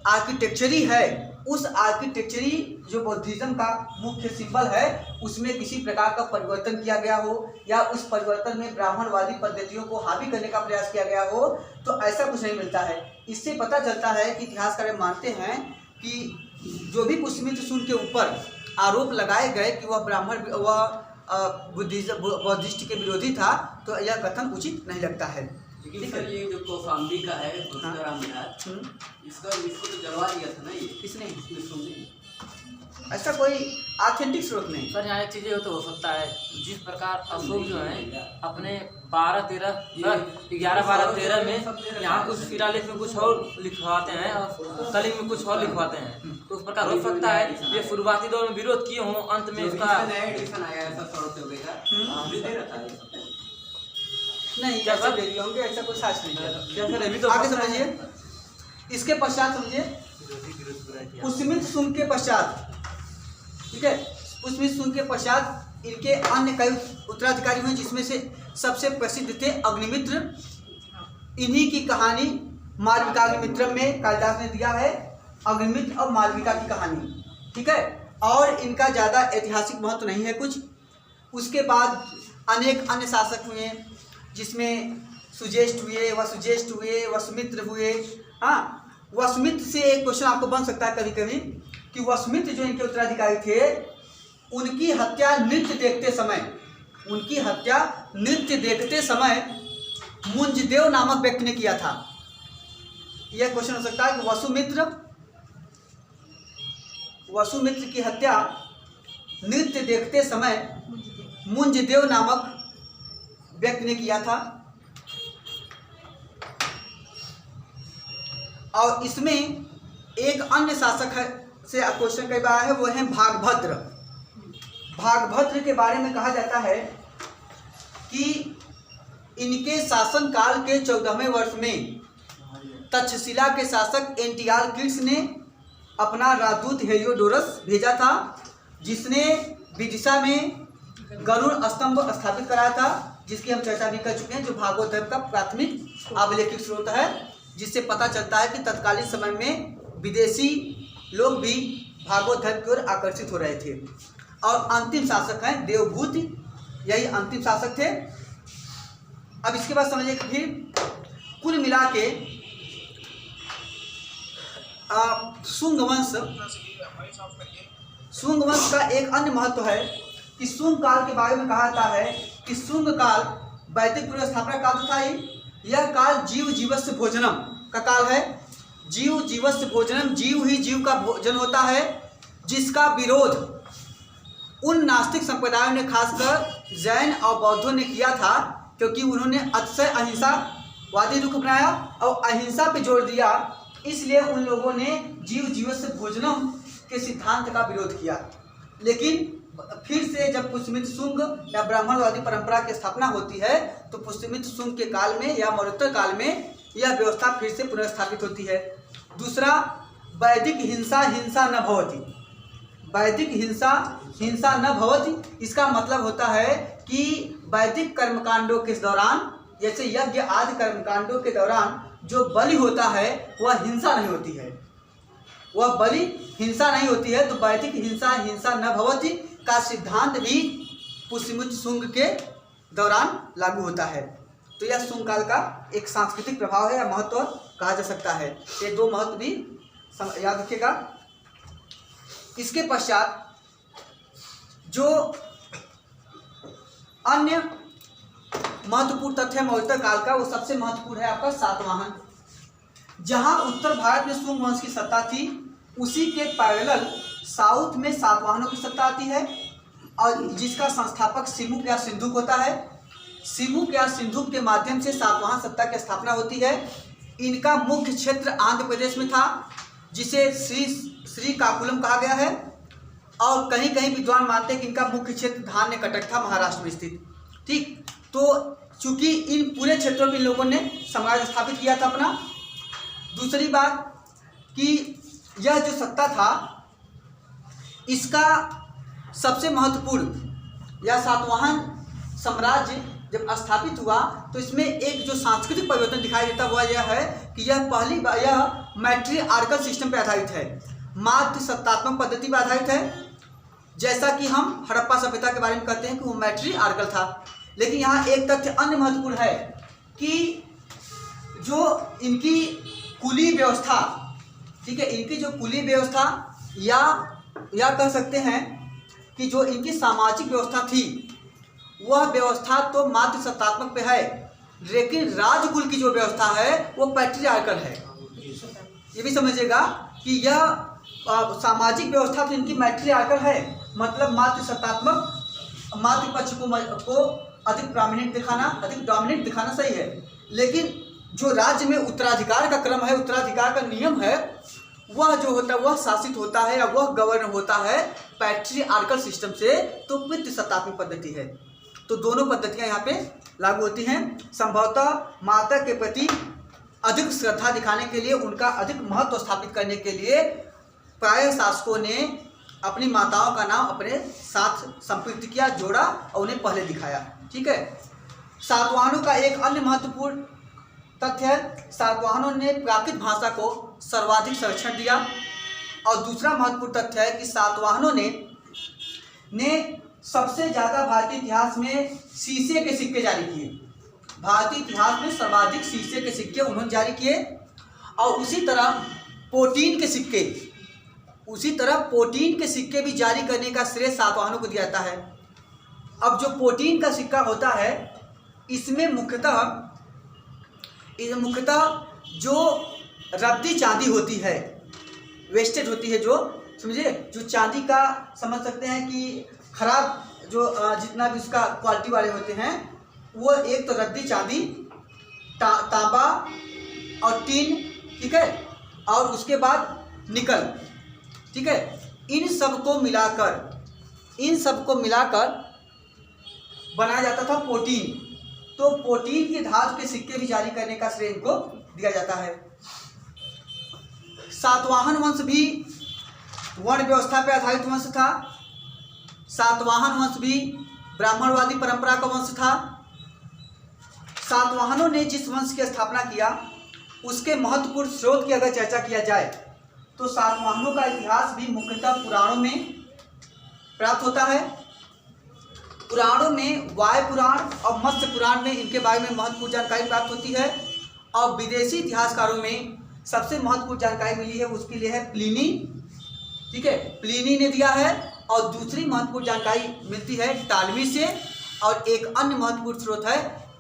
S1: आर्किटेक्चरी है, उस आर्किटेक्चरी जो बौद्धिज्म का मुख्य सिंबल है, उसमें किसी प्रकार का परिवर्तन किया गया हो या उस परिवर्तन में ब्राह्मणवादी पद्धतियों को हावी करने का प्रयास किया गया हो, तो ऐसा कुछ नहीं मिलता है। इससे पता चलता है कि इतिहासकार मानते हैं कि जो भी पुष्यमित्र शुंग के ऊपर आरोप लगाए गए कि वह ब्राह्मण, वह बौद्धिस्ट के विरोधी था, तो यह कथन उचित नहीं लगता है।
S2: लेकिन सर ये जो कौशाम्बी का है, इसको तो जलवा दिया था ना ये,
S1: किसने?
S2: इसमें
S1: ऐसा कोई ऑथेंटिक स्रोत नहीं
S3: सर। यहाँ एक चीज़ ये तो हो सकता है, जिस प्रकार अशोक जो है अपने 11-12-13 में यहाँ कुछ शिलालेख में कुछ और लिखवाते हैं और कलिंग में कुछ और लिखवाते हैं, तो उस प्रकार हो सकता है ये शुरुआती दौर में विरोध किए हों, अंत में उसका
S2: एडिशन आया ऐसा सौरभ हो गया
S1: नहीं,
S3: क्या
S1: ऐसा
S3: सर?
S1: दे दिए होंगे, ऐसा कुछ साच नहीं है।
S3: क्या सर अभी तो
S1: आगे समझिए, इसके पश्चात समझिए, पुष्यमित्र शुंग के पश्चात, ठीक है, पुष्यमित्र शुंग के पश्चात इनके अन्य कई उत्तराधिकारी हुए, जिसमें से सबसे प्रसिद्ध थे अग्निमित्र। इन्हीं की कहानी मालविकाग्निमित्रम में कालिदास ने दिया है, अग्निमित्र और मालविका की कहानी, ठीक है। और इनका ज़्यादा ऐतिहासिक महत्व नहीं है कुछ। उसके बाद अनेक अन्य शासक हुए, जिसमें सुजेष्ट हुए, वसुजेष्ट हुए, वसुमित्र हुए। हाँ, वसुमित्र से एक क्वेश्चन आपको बन सकता है कभी कभी कि वसुमित्र जो इनके उत्तराधिकारी थे, उनकी हत्या नृत्य देखते समय मुंजदेव नामक व्यक्ति ने किया था। यह क्वेश्चन हो सकता है कि वसुमित्र की हत्या नृत्य देखते समय मुंजदेव नामक व्यक्ति ने किया था। और इसमें एक अन्य शासक है से क्वेश्चन कई बार है, वो है भागभद्र। भागभद्र के बारे में कहा जाता है कि इनके शासनकाल के 14वें वर्ष में तक्षशिला के शासक एंटियालकिड्स ने अपना राजदूत हेलियोडोरस भेजा था, जिसने विदिशा में गरुड़ स्तंभ स्थापित कराया था, जिसकी हम चर्चा भी कर चुके हैं, जो भागवत धर्म का प्राथमिक अभिलेखित स्रोत है, जिससे पता चलता है कि तत्कालीन समय में विदेशी लोग भी भागवत धर्म की ओर आकर्षित हो रहे थे। और अंतिम शासक हैं देवभूति, यही अंतिम शासक थे। अब इसके बाद समझिए कि फिर कुल मिला के शुंग वंश का एक अन्य महत्व है कि शुंग काल के बारे में कहा जाता है कि शुंग काल वैदिक पुनर्स्थापना काल जो था यह काल जीव जीवस्य भोजनम का काल है। जीव जीवस्य भोजनम, जीव ही जीव का भोजन होता है, जिसका विरोध उन नास्तिक संप्रदायों ने, खासकर जैन और बौद्धों ने किया था, क्योंकि उन्होंने अतिशय अहिंसावादी रुख अपनाया और अहिंसा पे जोर दिया। इसलिए उन लोगों ने जीव जीवस्य भोजनम के सिद्धांत का विरोध किया। लेकिन फिर से जब पुष्यमित्र शुंग या ब्राह्मणवादी परंपरा की स्थापना होती है तो पुष्यमित्र शुंग के काल में या मौर्योत्तर काल में यह व्यवस्था फिर से पुनर्स्थापित होती है। दूसरा, वैदिक हिंसा हिंसा न भवति। वैदिक हिंसा हिंसा न भवति, इसका मतलब होता है कि वैदिक कर्मकांडों के दौरान, जैसे यज्ञ आदि कर्मकांडों के दौरान जो बलि होता है वह हिंसा नहीं होती है, वह बलि हिंसा नहीं होती है। तो वैदिक हिंसा हिंसा न भवति का सिद्धांत भी पुष्यमित्र शुंग के दौरान लागू होता है। तो यह शुंग काल का एक सांस्कृतिक प्रभाव है या महत्व कहा जा सकता है। ये दो महत्व भी याद रखिएगा। इसके पश्चात जो अन्य महत्वपूर्ण तथ्य मौर्योत्तर काल का, वो सबसे महत्वपूर्ण है आपका सातवाहन। जहां उत्तर भारत में शुंग वंश की सत्ता थी, उसी के पैरेलल साउथ में सातवाहनों की सत्ता आती है, और जिसका संस्थापक सिमुक या सिंधुक होता है। सिमुक या सिंधुक के माध्यम से सातवाहन सत्ता की स्थापना होती है। इनका मुख्य क्षेत्र आंध्र प्रदेश में था, जिसे श्रीकाकुलम कहा गया है, और कहीं कहीं विद्वान मानते हैं कि इनका मुख्य क्षेत्र धान्य कटक था, महाराष्ट्र में स्थित। ठीक, तो चूंकि इन पूरे क्षेत्रों में लोगों ने साम्राज्य स्थापित किया था अपना। दूसरी बात कि यह जो सत्ता था, इसका सबसे महत्वपूर्ण या सातवाहन साम्राज्य जब स्थापित हुआ तो इसमें एक जो सांस्कृतिक परिवर्तन दिखाई देता वह यह है कि यह पहली बार यह मैट्रिआर्कल सिस्टम पर आधारित है, मातृ सत्तात्मक पद्धति पर आधारित है। जैसा कि हम हड़प्पा सभ्यता के बारे में कहते हैं कि वो मैट्रिआर्कल था। लेकिन यहाँ एक तथ्य अन्य महत्वपूर्ण है कि जो इनकी कुलीय व्यवस्था, ठीक है, इनकी जो कुलीय व्यवस्था या कह सकते हैं कि जो इनकी सामाजिक व्यवस्था थी, वह व्यवस्था तो मातृ सत्तात्मक पे है, लेकिन राजकुल की जो व्यवस्था है वो पैट्रियार्कल है। ये भी समझिएगा कि यह सामाजिक व्यवस्था तो इनकी मैट्रियार्कल है, मतलब मातृ सत्तात्मक, मातृपक्ष को अधिक प्रोमिनेंट दिखाना, अधिक डोमिनेंट दिखाना सही है। लेकिन जो राज्य में उत्तराधिकार का क्रम है, उत्तराधिकार का नियम है, वह जो होता है वह शासित होता है या वह गवर्न होता है पैट्रियार्कल सिस्टम से, तो पितृ सत्तात्मक पद्धति है। तो दोनों पद्धतियां यहाँ पे लागू होती हैं। संभवतः माता के प्रति अधिक श्रद्धा दिखाने के लिए, उनका अधिक महत्व स्थापित करने के लिए प्राय शासकों ने अपनी माताओं का नाम अपने साथ संपृक्त किया, जोड़ा और उन्हें पहले दिखाया। ठीक है। सातवाहनों का एक अन्य महत्वपूर्ण तथ्य है, सातवाहनों ने प्राकृत भाषा को सर्वाधिक संरक्षण दिया। और दूसरा महत्वपूर्ण तथ्य है कि सातवाहनों ने सबसे ज़्यादा भारतीय इतिहास में शीशे के सिक्के जारी किए। भारतीय इतिहास में सर्वाधिक शीशे के सिक्के उन्होंने जारी किए। और उसी तरह प्रोटीन के सिक्के भी जारी करने का श्रेय सातवाहनों को दिया जाता है। अब जो प्रोटीन का सिक्का होता है, इसमें मुख्यतः जो रद्दी चांदी होती है, वेस्टेज होती है, जो समझे, जो चांदी का समझ सकते हैं कि खराब जो जितना भी उसका क्वालिटी वाले होते हैं, वो एक तो रद्दी चांदी, तांबा और टीन, ठीक है, और उसके बाद निकल, ठीक है, इन सबको मिलाकर बनाया जाता था प्रोटीन। तो प्रोटीन की धातु के सिक्के भी जारी करने का श्रेय इनको दिया जाता है। सातवाहन वंश भी वर्ण व्यवस्था पर आधारित वंश था। सातवाहन वंश भी ब्राह्मणवादी परंपरा का वंश था। सातवाहनों ने जिस वंश की स्थापना किया, उसके महत्वपूर्ण स्रोत की अगर चर्चा किया जाए तो सातवाहनों का इतिहास भी मुख्यतः पुराणों में प्राप्त होता है। पुराणों में वायु पुराण और मत्स्य पुराण में इनके बारे में महत्वपूर्ण जानकारी प्राप्त होती है। और विदेशी इतिहासकारों में सबसे महत्वपूर्ण जानकारी मिली है, उसके लिए है प्लिनी, ठीक है, प्लिनी ने दिया है। और दूसरी महत्वपूर्ण जानकारी मिलती है टालमी से। और एक अन्य महत्वपूर्ण स्रोत है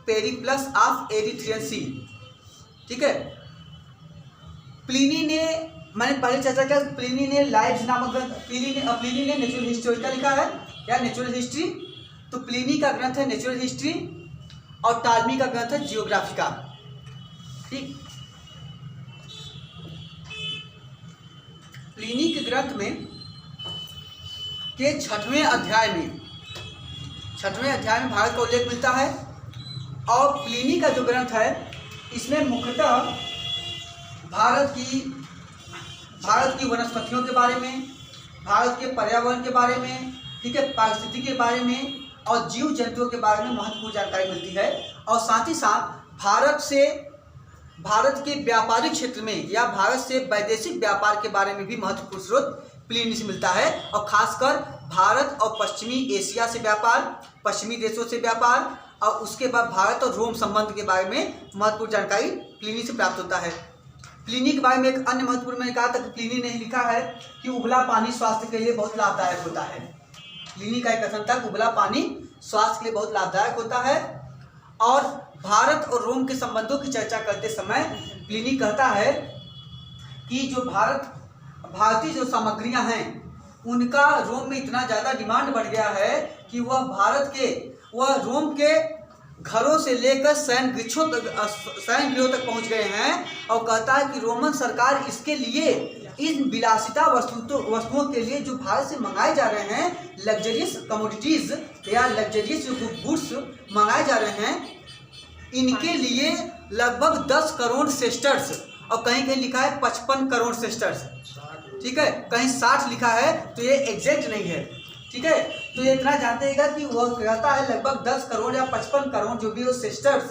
S1: पेरिप्लस ऑफ एरिथ्रियन सी। ठीक है, प्लिनी ने, मैंने पहले चर्चा किया, प्लिनी ने लाइव्स नामक ग्रंथ, प्लिनी ने नेचुरल हिस्टोरिका लिखा है या नेचुरल हिस्ट्री। तो प्लिनी का ग्रंथ है नेचुरल हिस्ट्री और टालमी का ग्रंथ है जियोग्राफिका। ठीक, प्लिनी के ग्रंथ में के 6वें अध्याय में भारत का उल्लेख मिलता है। और प्लिनी का जो ग्रंथ है इसमें मुख्यतः भारत की वनस्पतियों के बारे में, भारत के पर्यावरण के बारे में, ठीक है, पारिस्थितिकी के बारे में और जीव जंतुओं के बारे में महत्वपूर्ण जानकारी मिलती है। और साथ ही साथ भारत के व्यापारिक क्षेत्र में या भारत से वैदेशिक व्यापार के बारे में भी महत्वपूर्ण स्रोत प्लिनी से मिलता है। और खासकर भारत और पश्चिमी एशिया से व्यापार, पश्चिमी देशों से व्यापार और उसके बाद भारत और रोम संबंध के बारे में महत्वपूर्ण जानकारी प्लिनी से प्राप्त होता है। प्लिनी के बारे में एक अन्य महत्वपूर्ण, मैंने कहा था कि प्लिनी ने लिखा है कि उबला पानी स्वास्थ्य के लिए बहुत लाभदायक होता है। प्लिनी का एक कथन था कि उबला पानी स्वास्थ्य के लिए बहुत लाभदायक होता है। और भारत और रोम के संबंधों की चर्चा करते समय प्लिनी कहता है कि जो भारतीय जो सामग्रियां हैं उनका रोम में इतना ज़्यादा डिमांड बढ़ गया है कि वह रोम के घरों से लेकर शयन गृहों तक पहुंच गए हैं। और कहता है कि रोमन सरकार इसके लिए इन विलासिता वस्तुओं के लिए जो भारत से मंगाए जा रहे हैं, लग्जरियस कमोडिटीज या लग्जरियस जो गुड्स मंगाए जा रहे हैं, इनके लिए लगभग 10 करोड़ सेस्टर्स, और कहीं कहीं लिखा है 55 करोड़ सेस्टर्स, ठीक है, कहीं 60 लिखा है, तो ये एग्जैक्ट नहीं है। ठीक है, तो ये इतना जानते हैं कि वह कहता है लगभग 10 करोड़ या 55 करोड़ जो भी वो सेस्टर्स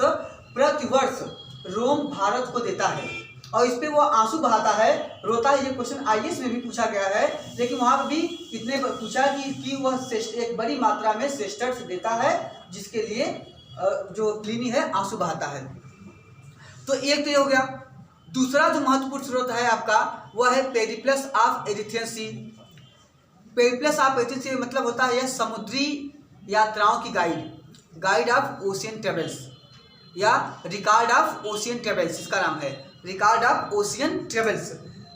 S1: प्रतिवर्ष रोम भारत को देता है। और इस पे वो आंसू बहाता है, रोता है। ये क्वेश्चन आईएएस में भी पूछा गया है, लेकिन वहाँ पर भी इतने पूछा कि वह एक बड़ी मात्रा में सेस्टर्स देता है, जिसके लिए जो प्लिनी है आंसू बहाता है। तो एक तो ये हो गया। दूसरा जो महत्वपूर्ण स्रोत है आपका वह है Periplus of Erythraean sea. Periplus of Erythraean sea मतलब होता है यह समुद्री यात्राओं की गाइड ऑफ ओशियन ट्रेवल्स या रिकॉर्ड ऑफ ओशियन ट्रेवल्स, इसका नाम है रिकॉर्ड ऑफ ओशियन ट्रेवल्स,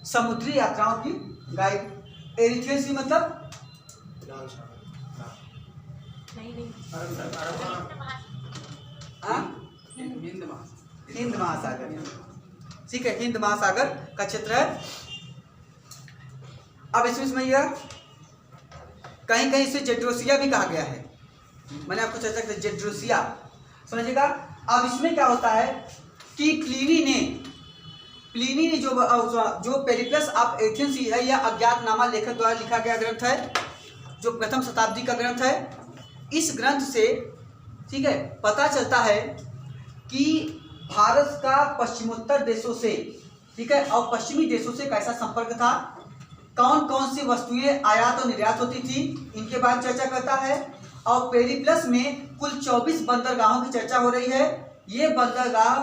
S1: समुद्री यात्राओं की गाइड। एरिथ्रियन सी मतलब हिंद महासागर, ठीक है, हिंद महासागर का क्षेत्र है। अब इसमें समझिएगा, कहीं कहीं इसे जेड्रोसिया भी कहा गया है, मैंने आपको चर्चा की जेड्रोसिया, समझिएगा। अब इसमें क्या होता है कि प्लिनी ने जो पेरिप्लस ऑफ एरिथ्रियन सी है, यह अज्ञातनामा लेखक द्वारा लिखा गया ग्रंथ है, जो प्रथम शताब्दी का ग्रंथ है। इस ग्रंथ से, ठीक है, पता चलता है कि भारत का पश्चिमोत्तर देशों से, ठीक है, और पश्चिमी देशों से कैसा संपर्क था, कौन कौन सी वस्तुएं आयात और निर्यात होती थी, इनके बारे में चर्चा करता है। और पेरिप्लस में कुल 24 बंदरगाहों की चर्चा हो रही है। ये बंदरगाह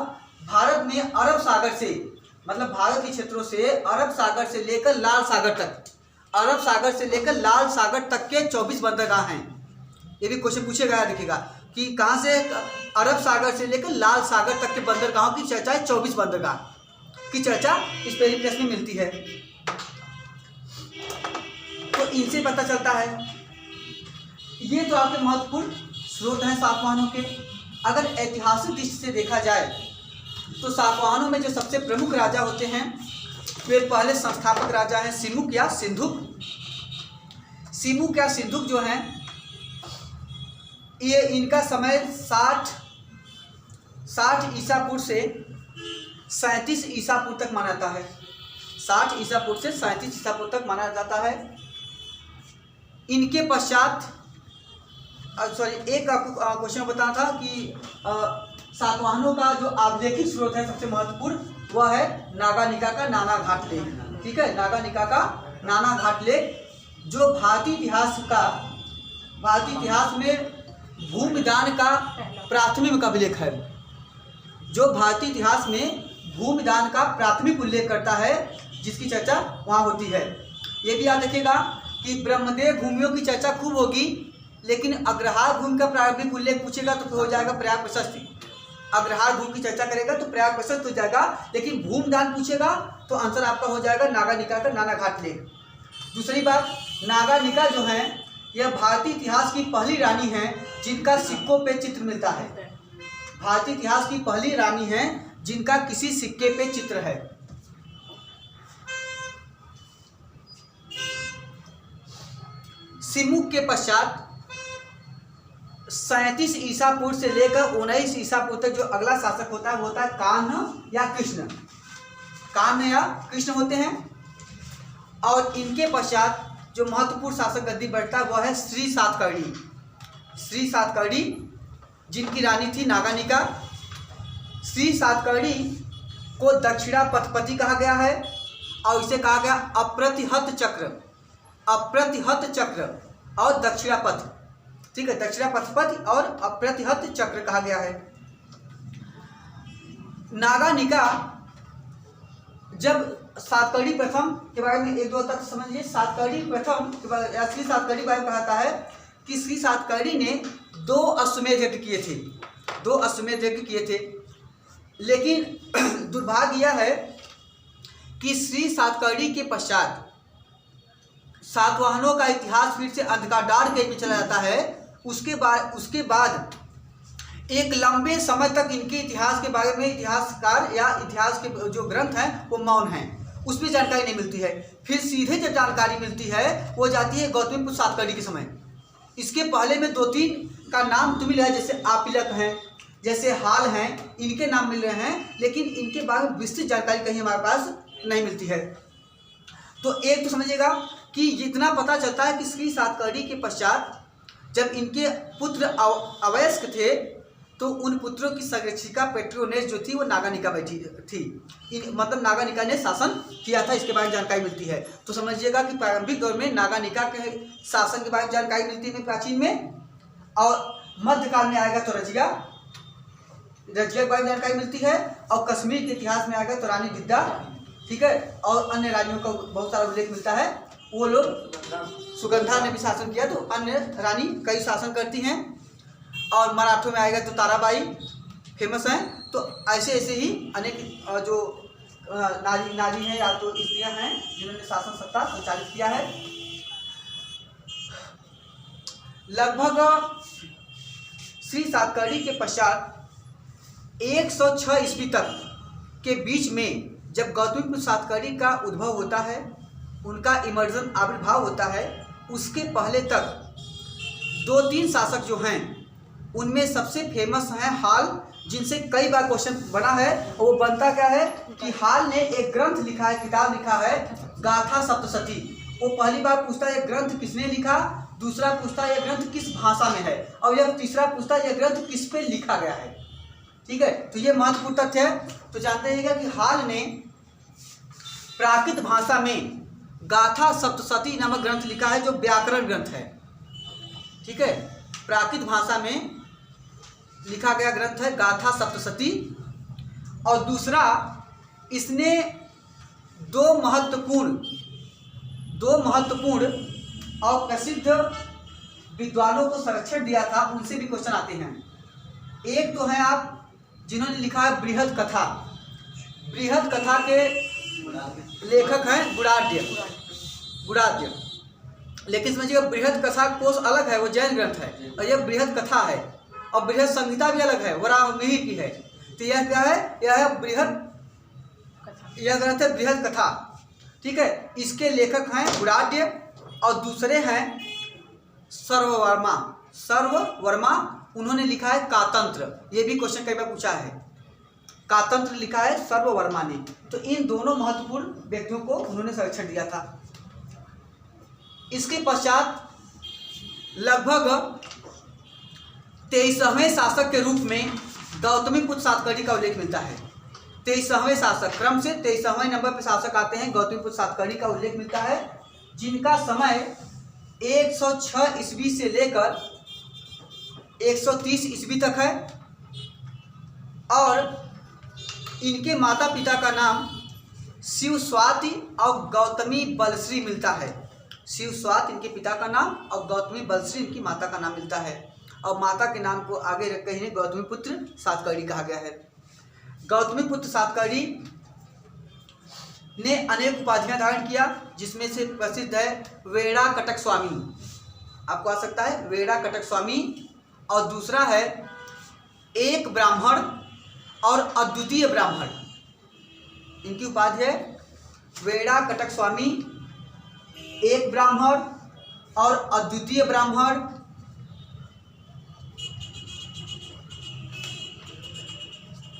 S1: भारत में अरब सागर से, मतलब भारत के क्षेत्रों से अरब सागर से लेकर लाल सागर तक के 24 बंदरगाह हैं। ये भी क्वेश्चन पूछे गया, देखिएगा कि कहाँ से, अरब सागर से लेकर लाल सागर तक के बंदरगाहों की चर्चा है। 24 बंदरगाह की चर्चा इस पेरिप्लस में मिलती है। तो इनसे पता चलता है। ये तो आपके महत्वपूर्ण स्रोत हैं सातवाहनों के। अगर ऐतिहासिक दृष्टि से देखा जाए तो सातवाहनों में जो सबसे प्रमुख राजा होते हैं वे पहले संस्थापक राजा हैं सिमुक या सिंधुक जो हैं, ये इनका समय 60 ईसा पूर्व से 37 ईसा पूर्व तक माना जाता है। 60 ईसा पूर्व से 37 ईसा पूर्व तक माना जाता है। इनके पश्चात एक क्वेश्चन बताना था कि सातवाहनों का जो आभिलेखिक स्रोत है सबसे महत्वपूर्ण, वह है नागानिका का नाना घाट लेख, ठीक है, नागानिका का नाना घाट लेख, जो भारतीय इतिहास में भूमिदान का प्राथमिक अभिलेख है, जो भारतीय इतिहास में भूमिदान का प्राथमिक उल्लेख करता है, जिसकी चर्चा वहाँ होती है। ये भी याद रखिएगा कि ब्रह्मदेव भूमियों की चर्चा खूब होगी, लेकिन अग्रहार भूमि का प्रारंभिक उल्लेख पूछेगा तो हो जाएगा प्रयाग प्रशस्ति, अग्रहार भूमि की चर्चा करेगा तो प्रयाग प्रशस्त हो जाएगा, लेकिन भूमदान पूछेगा तो आंसर आपका हो जाएगा नागानिका का नानाघाट लेक। दूसरी बात, नागानिका जो है यह भारतीय इतिहास की पहली रानी है जिनका सिक्कों पे चित्र मिलता है। भारतीय इतिहास की पहली रानी है जिनका किसी सिक्के पे चित्र है। सिमुक के पश्चात 37 ईसा पूर्व से लेकर 19 ईसा पूर्व तक जो अगला शासक होता है वो होता है कान्ह या कृष्ण। कान्ह या कृष्ण होते हैं। और इनके पश्चात जो महत्वपूर्ण शासक गद्दी बैठता है वह है श्री सातकर्णी। श्री सातकर्णी जिनकी रानी थी नागानिका। श्री सातकर्णी को दक्षिणापथपति कहा गया है और इसे कहा गया अप्रतिहत चक्र, अप्रतिहत चक्र और दक्षिणापथ, ठीक है, दक्षिणापथपति और अप्रतिहत चक्र कहा गया है। नागानिका जब सातकर्णी प्रथम के बारे में एक दो तक समझिए। सातकर्णी प्रथम के बारे या श्री सातकर्णी के बारे में कहता है कि श्री सातकर्णी ने 2 अश्वमेध यज्ञ किए थे, 2 अश्वमेध यज्ञ किए थे। लेकिन दुर्भाग्य यह है कि श्री सातकर्णी के पश्चात सातवाहनों का इतिहास फिर से अंधकार डार्क एज में चला जाता है। उसके बाद एक लंबे समय तक इनके इतिहास के बारे में इतिहासकार या इतिहास के जो ग्रंथ हैं वो मौन हैं, उसमें जानकारी नहीं मिलती है। फिर सीधे जो जानकारी मिलती है वो जाती है गौतमीपुत्र सातकर्णी के समय। इसके पहले में 2-3 का नाम तो मिला है, जैसे आपिलक हैं, जैसे हाल हैं, इनके नाम मिल रहे हैं, लेकिन इनके बारे में विस्तृत जानकारी कहीं हमारे पास नहीं मिलती है। तो एक तो समझिएगा कि इतना पता चलता है कि श्री सातकर्णी के पश्चात जब इनके पुत्र अवयस्क थे तो उन पुत्रों की संरक्षिका पेट्रोनेस जो थी वो नागानिका बैठी थी। मतलब नागानिका ने शासन किया था, इसके बारे में जानकारी मिलती है। तो समझिएगा कि प्रारंभिक दौर में नागानिका के शासन के बारे में जानकारी मिलती है प्राचीन में, और मध्यकाल में आएगा तो रजिया के बारे में जानकारी मिलती है, और कश्मीर के इतिहास में आएगा तो रानी विद्या, ठीक है, और अन्य राज्यों का बहुत सारा उल्लेख मिलता है। वो लोग सुगंधा ने भी शासन किया, तो अन्य रानी कई शासन करती हैं। और मराठों में आएगा तो ताराबाई फेमस हैं। तो ऐसे ऐसे ही अनेक जो नारी हैं या तो स्त्रियां हैं जिन्होंने शासन सत्ता संचालित किया है। लगभग श्री सातकर्णी के पश्चात 106 ईस्वी तक के बीच में जब गौतमीपुत्र सातकर्णी का उद्भव होता है, उनका इमर्जन आविर्भाव होता है, उसके पहले तक 2-3 शासक जो हैं उनमें सबसे फेमस हैं हाल, जिनसे कई बार क्वेश्चन बना है। और वो बनता क्या है कि हाल ने एक ग्रंथ लिखा है, किताब लिखा है गाथा सप्तशती। वो पहली बार पूछता है ये ग्रंथ किसने लिखा, दूसरा पूछता है ये ग्रंथ किस भाषा में है, और यह तीसरा पूछता है ये ग्रंथ किस पे लिखा गया है, ठीक है। तो ये महत्वपूर्ण तथ्य है। तो जानते हैं कि हाल ने प्राकृत भाषा में गाथा सप्तशती नामक ग्रंथ लिखा है जो व्याकरण ग्रंथ है, ठीक है। प्राकृत भाषा में लिखा गया ग्रंथ है गाथा सप्तशती। और दूसरा, इसने 2 महत्वपूर्ण और प्रसिद्ध विद्वानों को संरक्षण दिया था, उनसे भी क्वेश्चन आते हैं। एक तो है आप जिन्होंने लिखा है बृहद कथा। बृहद कथा के लेखक हैं गुणाढ्य। लेकिन समझिएगा बृहद कथा कोश अलग है, वो जैन ग्रंथ है, और यह बृहद कथा है, और बृहद संहिता भी अलग है, वराहमिहिर की है। तो यह क्या है, यह ग्रंथ है बृहद कथा, ठीक है। इसके लेखक हैं गुणाढ्य, और दूसरे हैं सर्ववर्मा। उन्होंने लिखा है कातंत्र। ये भी क्वेश्चन कई बार पूछा है, कातंत्र लिखा है सर्ववर्मा ने। तो इन दोनों महत्वपूर्ण व्यक्तियों को उन्होंने संरक्षण दिया था। इसके पश्चात लगभग 23वें शासक के रूप में गौतमीपुत्र सातकर्णी का उल्लेख मिलता है। 23वें शासक, क्रम से 23वें नंबर पर शासक आते हैं, गौतमीपुत्र सातकर्णी का उल्लेख मिलता है, जिनका समय 106 ईस्वी से लेकर 130 ईस्वी तक है। और इनके माता पिता का नाम शिवस्वाति और गौतमी बलश्री मिलता है। शिवस्वाति इनके पिता का नाम और गौतमी बलश्री इनकी माता का नाम मिलता है। और माता के नाम को आगे रख कर इन्हें गौतमीपुत्र सातकर्णी कहा गया है। गौतमीपुत्र सातकर्णी ने अनेक उपाधियां धारण किया, जिसमें से प्रसिद्ध है वेड़ा कटक स्वामी, आपको आ सकता है वेड़ा कटक स्वामी, और दूसरा है एक ब्राह्मण और अद्वितीय ब्राह्मण। इनकी उपाधि है वेड़ा कटक स्वामी, एक ब्राह्मण और अद्वितीय ब्राह्मण।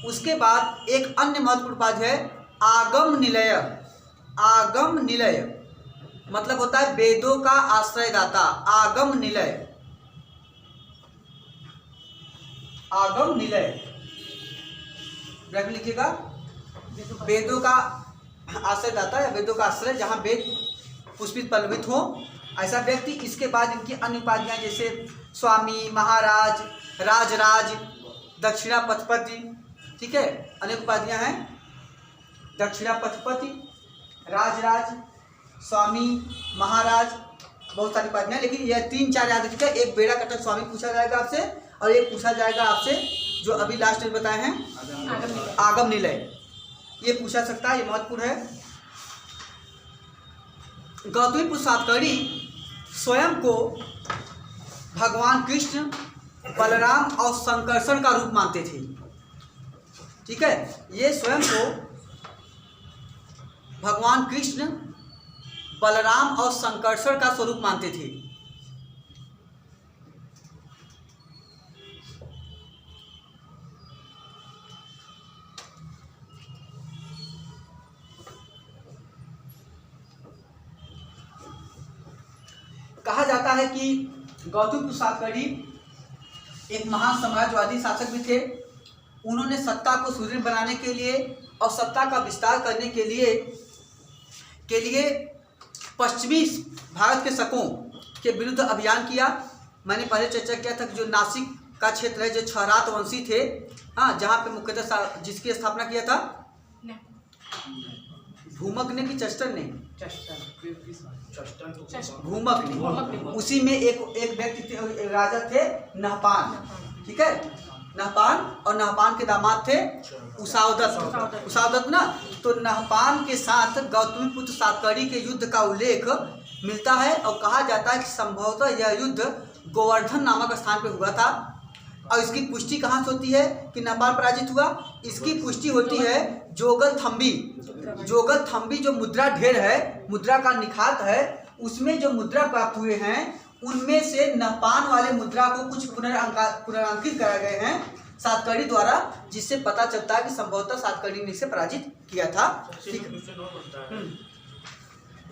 S1: उसके बाद एक अन्य महत्वपूर्ण उपाधि है आगम निलय। आगम निलय मतलब होता है वेदों का आश्रयदाता। आगम निलय, आगम निलय ब्रैकेट लिखिएगा, वेदों का आश्रयदाता या वेदों का आश्रय, जहाँ वेद पुष्पित पल्लवित हो ऐसा व्यक्ति। इसके बाद इनकी अन्य उपाधियां जैसे स्वामी, महाराज, राजराज, दक्षिणापथपति, ठीक है, अनेक उपाधियां हैं, दक्षिणापथपति, राजराज, स्वामी, महाराज, बहुत सारी उपाधियां। लेकिन यह 3-4 याद रखिएगा। एक बेड़ा कटक स्वामी पूछा जाएगा आपसे, और एक पूछा जाएगा आपसे जो अभी लास्ट में बताए हैं आगम निलय, ये पूछा सकता है, ये महत्वपूर्ण है। गौतमीपुत्र सातकर्णी स्वयं को भगवान कृष्ण, बलराम और संकर्षण का रूप मानते थे, ठीक है। ये स्वयं को भगवान कृष्ण, बलराम और संकर्षण का स्वरूप मानते थे। कहा जाता है कि गौतमीपुत्र सातकर्णी एक महान समाजवादी शासक भी थे। उन्होंने सत्ता को सुदृढ़ बनाने के लिए और सत्ता का विस्तार करने के लिए पश्चिमी भारत के शकों के विरुद्ध अभियान किया। मैंने पहले चर्चा किया था कि जो नासिक का क्षेत्र है, जो क्षरात वंशी थे, हाँ, जहाँ पे मुख्यतः जिसकी स्थापना किया था भूमक ने कि चस्टर ने, भूमक ने, उसी में एक व्यक्ति थे, राजा थे नहपान, ठीक है, नहपान, और नहपान के दामाद थे उसावदत्त ना। तो नहपान के साथ गौतमीपुत्र सातकर्णी के युद्ध का उल्लेख मिलता है और कहा जाता है कि संभवतः यह युद्ध गोवर्धन नामक स्थान पे हुआ था। और इसकी पुष्टि कहाँ से होती है कि नहपान पराजित हुआ? इसकी पुष्टि होती है जोगल थम्बी जो मुद्रा ढेर है, मुद्रा का निखात है, उसमें जो मुद्रा प्राप्त हुए हैं उनमें से नहपान वाले मुद्रा को कुछ पुनरांकित कराए गए हैं सातकर्णी द्वारा, जिससे पता चलता है कि संभवतः सातकर्णी ने इसे पराजित किया था। ठीक है,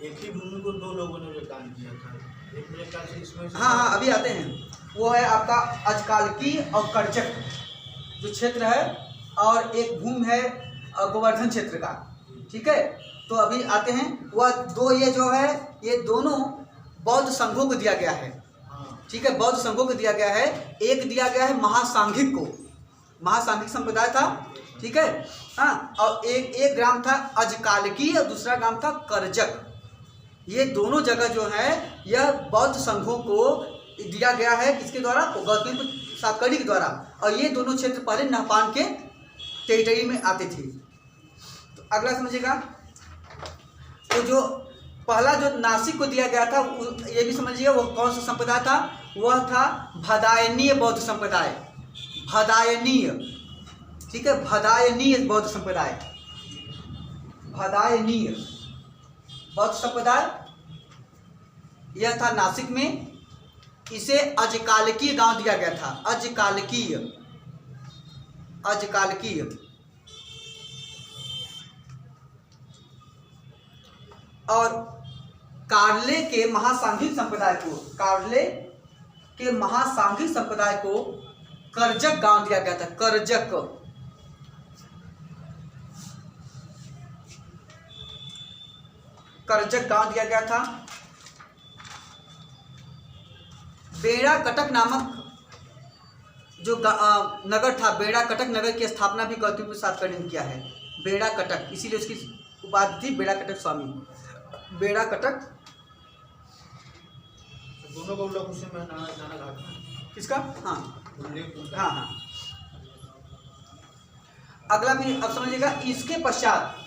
S4: एक ही भूमि को 2 लोगों ने दान किया था, एक मेरे ख्याल से इसमें।
S1: हाँ, अभी आते हैं। वो है आपका अजकालकी और करजक जो क्षेत्र है, और एक भूमि है गोवर्धन क्षेत्र का, ठीक है। तो अभी आते हैं, वह दो, ये जो है ये दोनों बौद्ध संघों को दिया गया है, ठीक है, बौद्ध संघों को दिया गया है। एक दिया गया है महासांघिक को, महासांघिक संप्रदाय था, ठीक है, हाँ, और एक ग्राम था अजकालकी और दूसरा ग्राम था करजक। ये दोनों जगह जो है यह बौद्ध संघों को दिया गया है, किसके द्वारा? गौतमीपुत्र सातकर्णी के द्वारा। और ये दोनों क्षेत्र पहले नहपान के टेरिटरी में आते थे। तो अगला समझिएगा, तो जो पहला जो नासिक को दिया गया था, ये भी समझिए वो कौन सा संप्रदाय था? वह था भदायनीय बौद्ध संप्रदाय, भदायनीय, ठीक है, भदायनीय बौद्ध संप्रदाय, भदायनीय बौद्ध संप्रदाय यह था नासिक में। इसे अजकालकीय गांव दिया गया था, अजकालकीय, अजकालकीय। और कार्ले के महासांघिक संप्रदाय को, कार्ले के महासांघिक संप्रदाय को करजक गांव दिया गया था, करजक, करजक गांव दिया गया था। बेड़ा कटक नामक जो नगर था, बेड़ा कटक नगर की स्थापना भी गौतमीपुत्र सातकर्णी ने किया है, बेड़ा कटक, इसीलिए उसकी उपाधि थी बेड़ा कटक स्वामी, बेड़ा कटक।
S4: दोनों को उसी में नाना घाट में
S1: किसका? हाँ
S4: उल्लेख होता है।
S1: हाँ हाँ। अगला भी अब समझिएगा। इसके पश्चात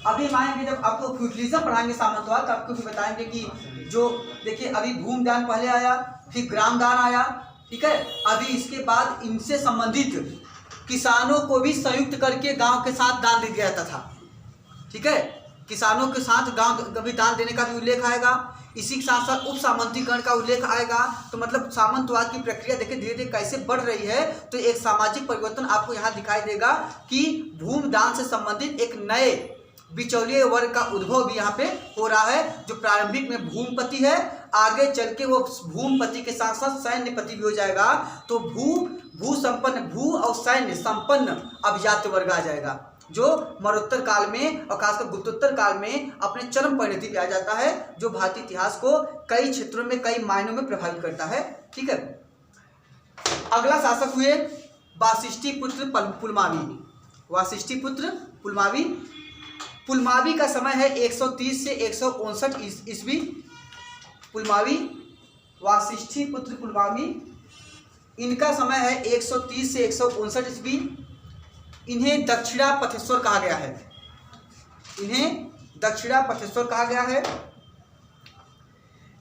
S1: अभी मानेंगे जब आपको फ्यूडलिज्म पढ़ाएंगे सामंतवाद, तो आपको भी बताएंगे कि जो देखिए अभी भूमदान पहले आया, फिर ग्रामदान आया, ठीक है। अभी इसके बाद इनसे संबंधित किसानों को भी संयुक्त करके गांव के साथ दान दे दिया जाता था, ठीक है। किसानों के साथ गांव कभी दान देने का भी उल्लेख आएगा। इसी के साथ साथ उप सामंतीकरण का उल्लेख आएगा। तो मतलब सामंतवाद की प्रक्रिया देखिए धीरे धीरे कैसे बढ़ रही है। तो एक सामाजिक परिवर्तन आपको यहाँ दिखाई देगा कि भूमदान से संबंधित एक नए बिचौलिए वर्ग का उद्भव भी यहाँ पे हो रहा है, जो प्रारंभिक में भूमपति है, आगे चल के वो भूमपति के साथ साथ सैन्यपति भी हो जाएगा। तो भू संपन्न, भू और सैन्य संपन्न अभिजात्य वर्ग आ जाएगा, जो मरणोत्तर काल में और खासकर गुप्तोत्तर काल में अपने चरम परिणति पे आ जाता है, जो भारतीय इतिहास को कई क्षेत्रों में कई मायनों में प्रभावित करता है, ठीक है। अगला शासक हुए वासिष्ठीपुत्र पुलमावी। वासिष्ठीपुत्र पुलमावी। पुलमावी का समय है 130 से 159 ईस्वी। पुलमावी, वासिष्ठीपुत्र पुलमावी, इनका समय है 130 से 159 ईस्वी। इन्हें दक्षिणापथेश्वर कहा गया है। इन्हें दक्षिणापथेश्वर कहा गया है।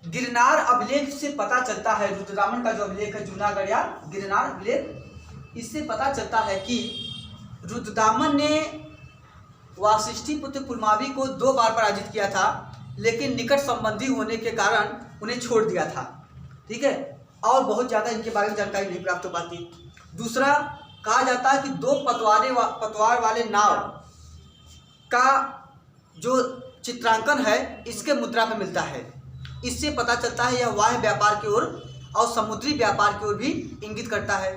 S1: गिरनार अभिलेख से पता चलता है, रुद्रदामन का जो अभिलेख है जूनागढ़ या गिरनार अभिलेख, इससे पता चलता है कि रुद्रदामन ने वासिष्ठीपुत्र पुलमावी को 2 बार पराजित किया था, लेकिन निकट संबंधी होने के कारण उन्हें छोड़ दिया था, ठीक है। और बहुत ज़्यादा इनके बारे में जानकारी नहीं प्राप्त हो पाती। दूसरा, कहा जाता है कि 2 पतवार वाले नाव का जो चित्रांकन है इसके मुद्रा में मिलता है। इससे पता चलता है यह वाह्य व्यापार की ओर और समुद्री व्यापार की ओर भी इंगित करता है।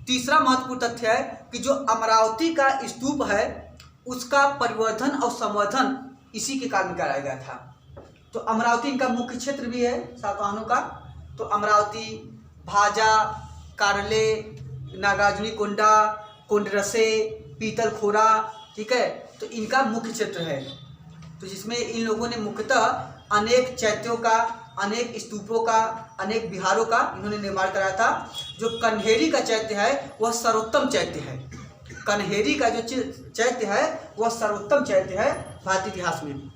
S1: तीसरा महत्वपूर्ण तथ्य है कि जो अमरावती का स्तूप है उसका परिवर्धन और संवर्धन इसी के कारण कराया गया था। तो अमरावती इनका मुख्य क्षेत्र भी है सातवाहनों का। तो अमरावती, भाजा, कारले, नागार्जुनी कोंडा, कोंडरसे, पीतलखोरा, ठीक है, तो इनका मुख्य क्षेत्र है। तो जिसमें इन लोगों ने मुख्यतः अनेक चैत्यों का, अनेक स्तूपों का, अनेक विहारों का इन्होंने निर्माण कराया था। जो कन्हेरी का चैत्य है वह सर्वोत्तम चैत्य है। कन्हेरी का जो चैत्य है वह सर्वोत्तम चैत्य है भारतीय इतिहास में।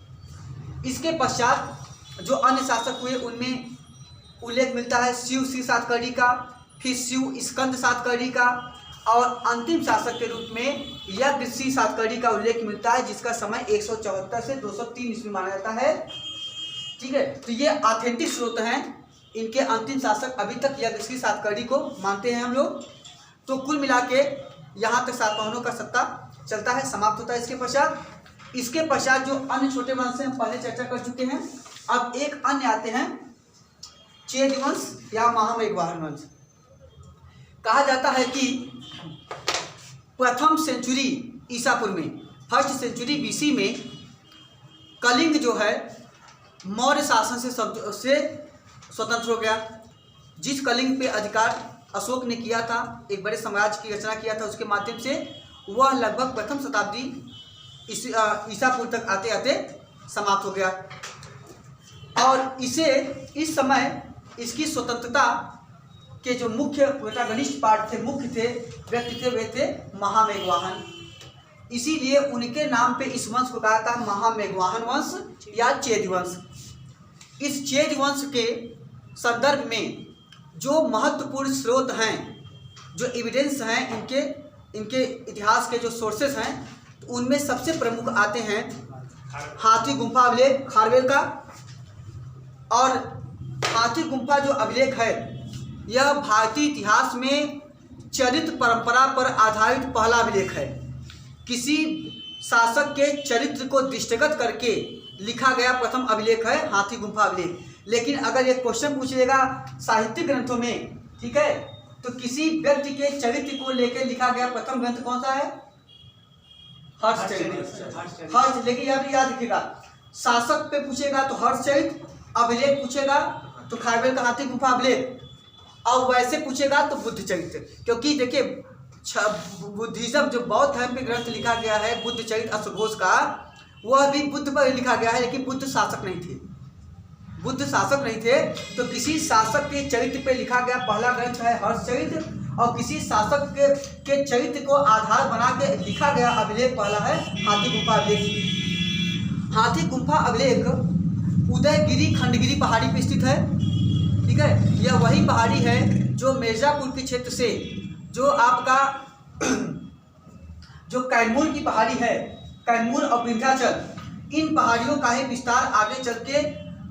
S1: इसके पश्चात जो अन्य शासक हुए उनमें उल्लेख मिलता है शिव सिंह सातकर्णी का, फिर शिव स्कंद सातकर्णी का, और अंतिम शासक के रूप में यज्ञ सिंह सातकर्णी का उल्लेख मिलता है, जिसका समय 174 से 203 ईस्वी माना जाता है, ठीक है। तो ये ऑथेंटिक स्रोत हैं। इनके अंतिम शासक अभी तक यज्ञ सिंह सातकर्णी को मानते हैं हम लोग। तो कुल मिला के यहाँ तक सातवाहनों का सत्ता चलता है, समाप्त होता है। इसके पश्चात जो अन्य छोटे वंश हैं हम पहले चर्चा कर चुके हैं। अब एक अन्य आते हैं चेद वंश या महामेघवाहन वंश। कहा जाता है कि प्रथम सेंचुरी ईसापुर में, फर्स्ट सेंचुरी बीसी में कलिंग जो है मौर्य शासन से स्वतंत्र हो गया। जिस कलिंग पे अधिकार अशोक ने किया था, एक बड़े साम्राज्य की रचना किया था, उसके माध्यम से वह लगभग प्रथम शताब्दी ईसापुर तक आते आते समाप्त हो गया। और इसे इस समय इसकी स्वतंत्रता के जो मुख्य प्रोटैगनिस्ट पार्ट थे, मुख्य थे, व्यक्ति थे, वे थे महामेघवाहन। इसीलिए उनके नाम पे इस वंश को कहा था महामेघवाहन वंश या चेद वंश। इस चेद वंश के संदर्भ में जो महत्वपूर्ण स्रोत हैं, जो एविडेंस हैं, इनके इतिहास के जो सोर्सेस हैं, तो उनमें सबसे प्रमुख आते हैं हाथी गुम्फा अभिलेख खारवेल का। और हाथी गुम्फा जो अभिलेख है यह भारतीय इतिहास में चरित्र परंपरा पर आधारित पहला अभिलेख है। किसी शासक के चरित्र को दृष्टिगत करके लिखा गया प्रथम अभिलेख है हाथी गुम्फा अभिलेख। लेकिन अगर एक क्वेश्चन पूछिएगा साहित्यिक ग्रंथों में, ठीक है, तो किसी व्यक्ति के चरित्र को लेकर लिखा गया प्रथम ग्रंथ कौन सा है? हर्षचरित। हर्ष, लेकिन याद रखिएगा, शासक पे पूछेगा तो हर्षचरित, अभिलेख पूछेगा तो खारवेल का हाथी गुम्फा अभिलेख, और वैसे पूछेगा तो बुद्ध चरित्र। क्योंकि देखिए बुद्धिज्म जो बौद्ध धर्म पे ग्रंथ लिखा गया है बुद्ध चरित्र अश्वघोष का, वह भी बुद्ध पर लिखा गया है, लेकिन बुद्ध शासक नहीं थे। बुद्ध शासक नहीं थे, तो किसी शासक के चरित्र पे लिखा गया पहला ग्रंथ है हर्षचरित्र, और किसी शासक के चरित्र को आधार बना के लिखा गया अभिलेख पहला है हाथी गुम्फा अभिलेख। हाथी गुम्फा अभिलेख उदयगिरी खंडगिरी पहाड़ी पर स्थित है। ठीक है, यह वही पहाड़ी है जो मिर्ज़ापुर के क्षेत्र से जो आपका जो कैमूर की पहाड़ी है, कैमूर और विंध्याचल, इन पहाड़ियों का ही विस्तार आगे चल के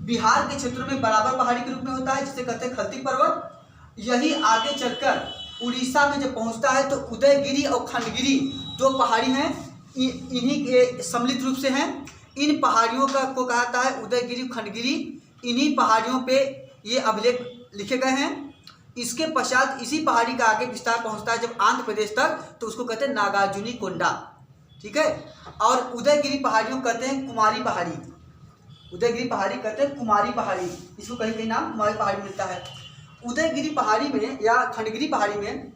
S1: बिहार के क्षेत्रों में बराबर पहाड़ी के रूप में होता है, जिसे कहते हैं खलती पर्वत। यही आगे चलकर उड़ीसा में जब पहुंचता है तो उदयगिरी और खंडगिरी दो पहाड़ी हैं, इन्हीं के सम्मिलित रूप से हैं। इन पहाड़ियों का को कहता है उदयगिरी खंडगिरी। इन्हीं पहाड़ियों पे ये अभिलेख लिखे गए हैं। इसके पश्चात इसी पहाड़ी का आगे विस्तार पहुंचता है जब आंध्र प्रदेश तक, तो उसको कहते हैं नागार्जुनी कोंडा। ठीक है, और उदयगिरी पहाड़ियों कहते हैं कुमारी पहाड़ी। उदयगिरी पहाड़ी कहते हैं कुमारी पहाड़ी, इसको कहीं कहीं नाम कुमारी पहाड़ी मिलता है। उदयगिरी पहाड़ी में या खंडगिरी पहाड़ी में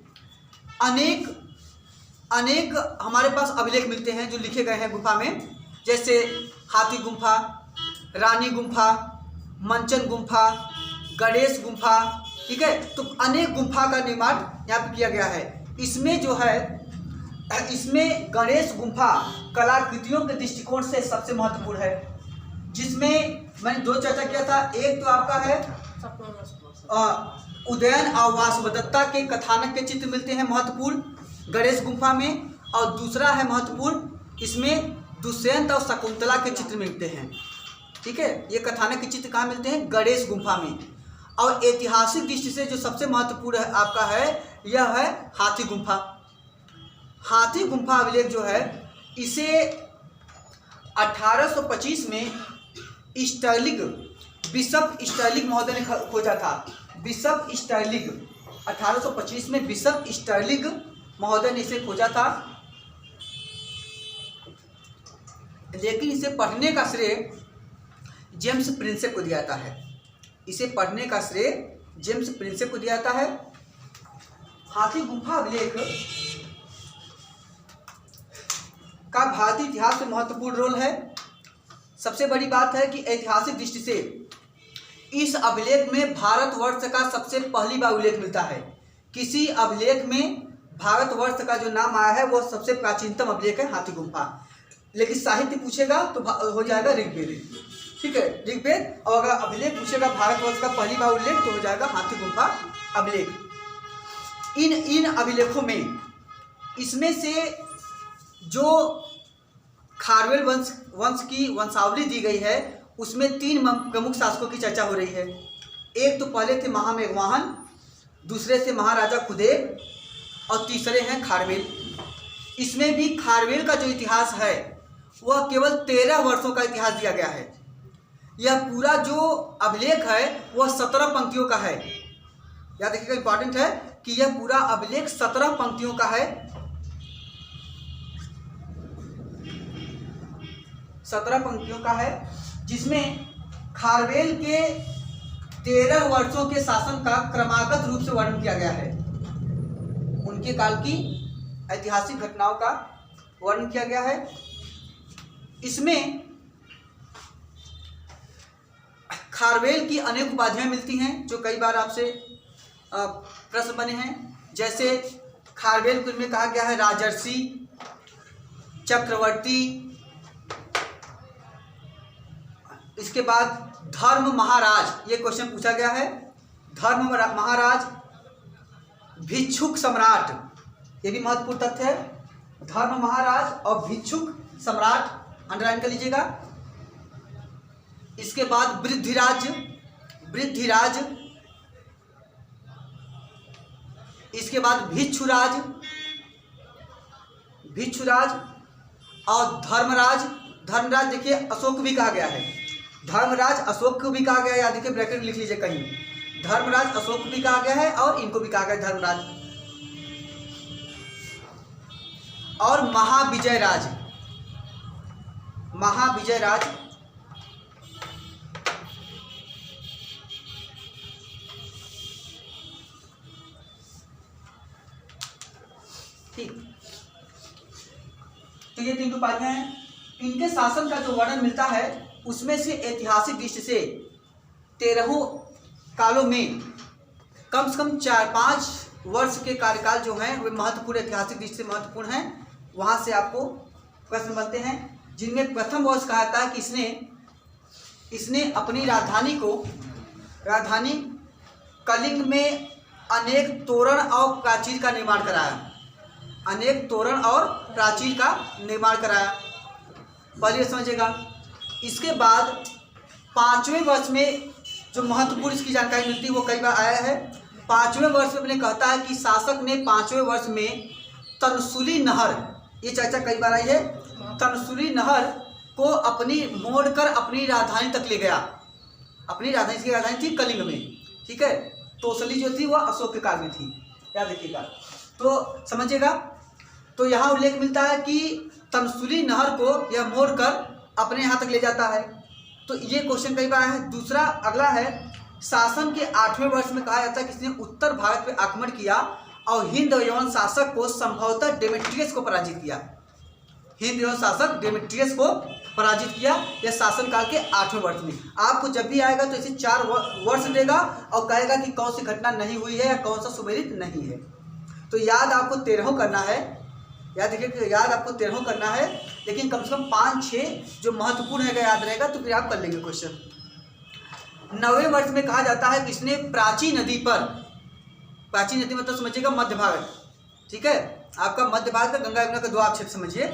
S1: अनेक हमारे पास अभिलेख मिलते हैं जो लिखे गए हैं गुफा में, जैसे हाथी गुम्फा, रानी गुम्फा, मंचन गुम्फा, गणेश गुम्फा। ठीक है, तो अनेक गुम्फा का निर्माण यहाँ पे किया गया है। इसमें जो है, इसमें गणेश गुम्फा कलाकृतियों के दृष्टिकोण से सबसे महत्वपूर्ण है, जिसमें मैंने दो चर्चा किया था। एक तो आपका है उदयन और वासवदत्ता के कथानक के चित्र मिलते हैं महत्वपूर्ण गणेश गुम्फा में, और दूसरा है महत्वपूर्ण, इसमें दुष्यंत और शकुंतला के चित्र मिलते हैं। ठीक है, ये कथानक के चित्र कहाँ मिलते हैं? गणेश गुम्फा में। और ऐतिहासिक दृष्टि से जो सबसे महत्वपूर्ण है आपका है, यह है हाथी गुम्फा। हाथी गुम्फा अभिलेख जो है, इसे 1825 में स्टर्लिंग, बिशप स्टर्लिंग महोदय ने खोजा था। बिशप स्टर्लिंग 1825 में बिशप स्टर्लिंग महोदय ने इसे खोजा था, लेकिन इसे पढ़ने का श्रेय जेम्स प्रिंसेप को दिया जाता है। इसे पढ़ने का श्रेय जेम्स प्रिंसेप को दिया जाता है। हाथी गुम्फा अभिलेख का भारतीय इतिहास में महत्वपूर्ण रोल है। सबसे बड़ी बात है कि ऐतिहासिक दृष्टि से इस अभिलेख में भारतवर्ष का सबसे पहली बार उल्लेख मिलता है। किसी अभिलेख में भारतवर्ष का जो नाम आया है वह सबसे प्राचीनतम अभिलेख है हाथी गुम्फा। लेकिन साहित्य पूछेगा तो हो जाएगा ऋग्वेद। ठीक है, ऋग्वेद। और अगर अभिलेख पूछेगा भारतवर्ष का पहली बार उल्लेख तो हो जाएगा हाथी गुम्फा अभिलेख। इन अभिलेखों में इसमें से जो खारवेल वंश की वंशावली दी गई है उसमें 3 प्रमुख शासकों की चर्चा हो रही है। एक तो पहले थे महामेघवाहन, दूसरे से महाराजा खुदेब, और तीसरे हैं खारवेल। इसमें भी खारवेल का जो इतिहास है वह केवल 13 वर्षों का इतिहास दिया गया है। यह पूरा जो अभिलेख है वह 17 पंक्तियों का है। याद रखिएगा, इंपॉर्टेंट है कि यह पूरा अभिलेख 17 पंक्तियों का है। 17 पंक्तियों का है, जिसमें खारवेल के 13 वर्षों के शासन का क्रमागत रूप से वर्णन किया गया है। उनके काल की ऐतिहासिक घटनाओं का वर्णन किया गया है। इसमें खारवेल की अनेक उपाधियां मिलती हैं जो कई बार आपसे प्रश्न बने हैं। जैसे खारवेल में कहा गया है राजर्षि, चक्रवर्ती, इसके बाद धर्म महाराज, ये क्वेश्चन पूछा गया है। धर्म महाराज, भिक्षुक सम्राट, ये भी महत्वपूर्ण तथ्य है। धर्म महाराज और भिक्षुक सम्राट अंडरलाइन कर लीजिएगा। इसके बाद वृद्धिराज, इसके बाद भिक्षुराज और धर्मराज देखिए अशोक भी कहा गया है। धर्मराज अशोक को भी कहा गया है, याद देखिए ब्रैकेट लिख लीजिए कहीं। धर्मराज अशोक भी कहा गया है और इनको भी कहा गया धर्मराज। और महाविजयराज, ठीक। तो ये 3 उपाधियां हैं। इनके शासन का जो वर्णन मिलता है उसमें से ऐतिहासिक दृष्टि से 13 कालों में कम से कम 4-5 वर्ष के कार्यकाल जो हैं वे महत्वपूर्ण, ऐतिहासिक दृष्टि से महत्वपूर्ण हैं। वहाँ से आपको प्रश्न बनते हैं, जिनमें प्रथम वर्ष कहा था कि इसने अपनी राजधानी कलिंग में अनेक तोरण और प्राचीर का निर्माण कराया। पहले समझिएगा। इसके बाद 5वें वर्ष में जो महत्वपूर्ण इसकी जानकारी मिलती है वो कई बार आया है। 5वें वर्ष में अपने कहता है कि शासक ने 5वें वर्ष में तनसुली नहर, ये चर्चा कई बार आई है, तनसुली नहर को मोड़कर अपनी राजधानी तक ले गया। अपनी राजधानी, इसकी राजधानी थी कलिंग में, ठीक है। तोसली जो थी वह अशोक के काल में थी, याद रखिएगा। तो समझिएगा, तो यहाँ उल्लेख मिलता है कि तनसुली नहर को यह मोड़कर अपने यहाँ तक ले जाता है। तो ये क्वेश्चन कई बार है। दूसरा अगला है, शासन के 8वें वर्ष में कहा जाता है कि इसने उत्तर भारत पे आक्रमण किया और हिंद और यवन शासक को संभवतः डेमेट्रियस को पराजित किया। हिंद एवं शासक डेमेट्रियस को पराजित किया, यह शासनकाल के 8वें वर्ष में। आपको जब भी आएगा तो इसे 4 वर्ष देगा और कहेगा कि कौन सी घटना नहीं हुई है या कौन सा सुमेलित नहीं है। तो याद आपको 13 करना है, याद रखिए, याद आपको 13 करना है, लेकिन कम से कम 5-6 जो महत्वपूर्ण है याद रहेगा तो फिर आप कर लेंगे क्वेश्चन। 9वें वर्ष में कहा जाता है कि इसने प्राची नदी पर, प्राची नदी मतलब समझिएगा मध्य भारत, ठीक है, आपका मध्य भारत का गंगा यमुना का दोआब क्षेत्र समझिए।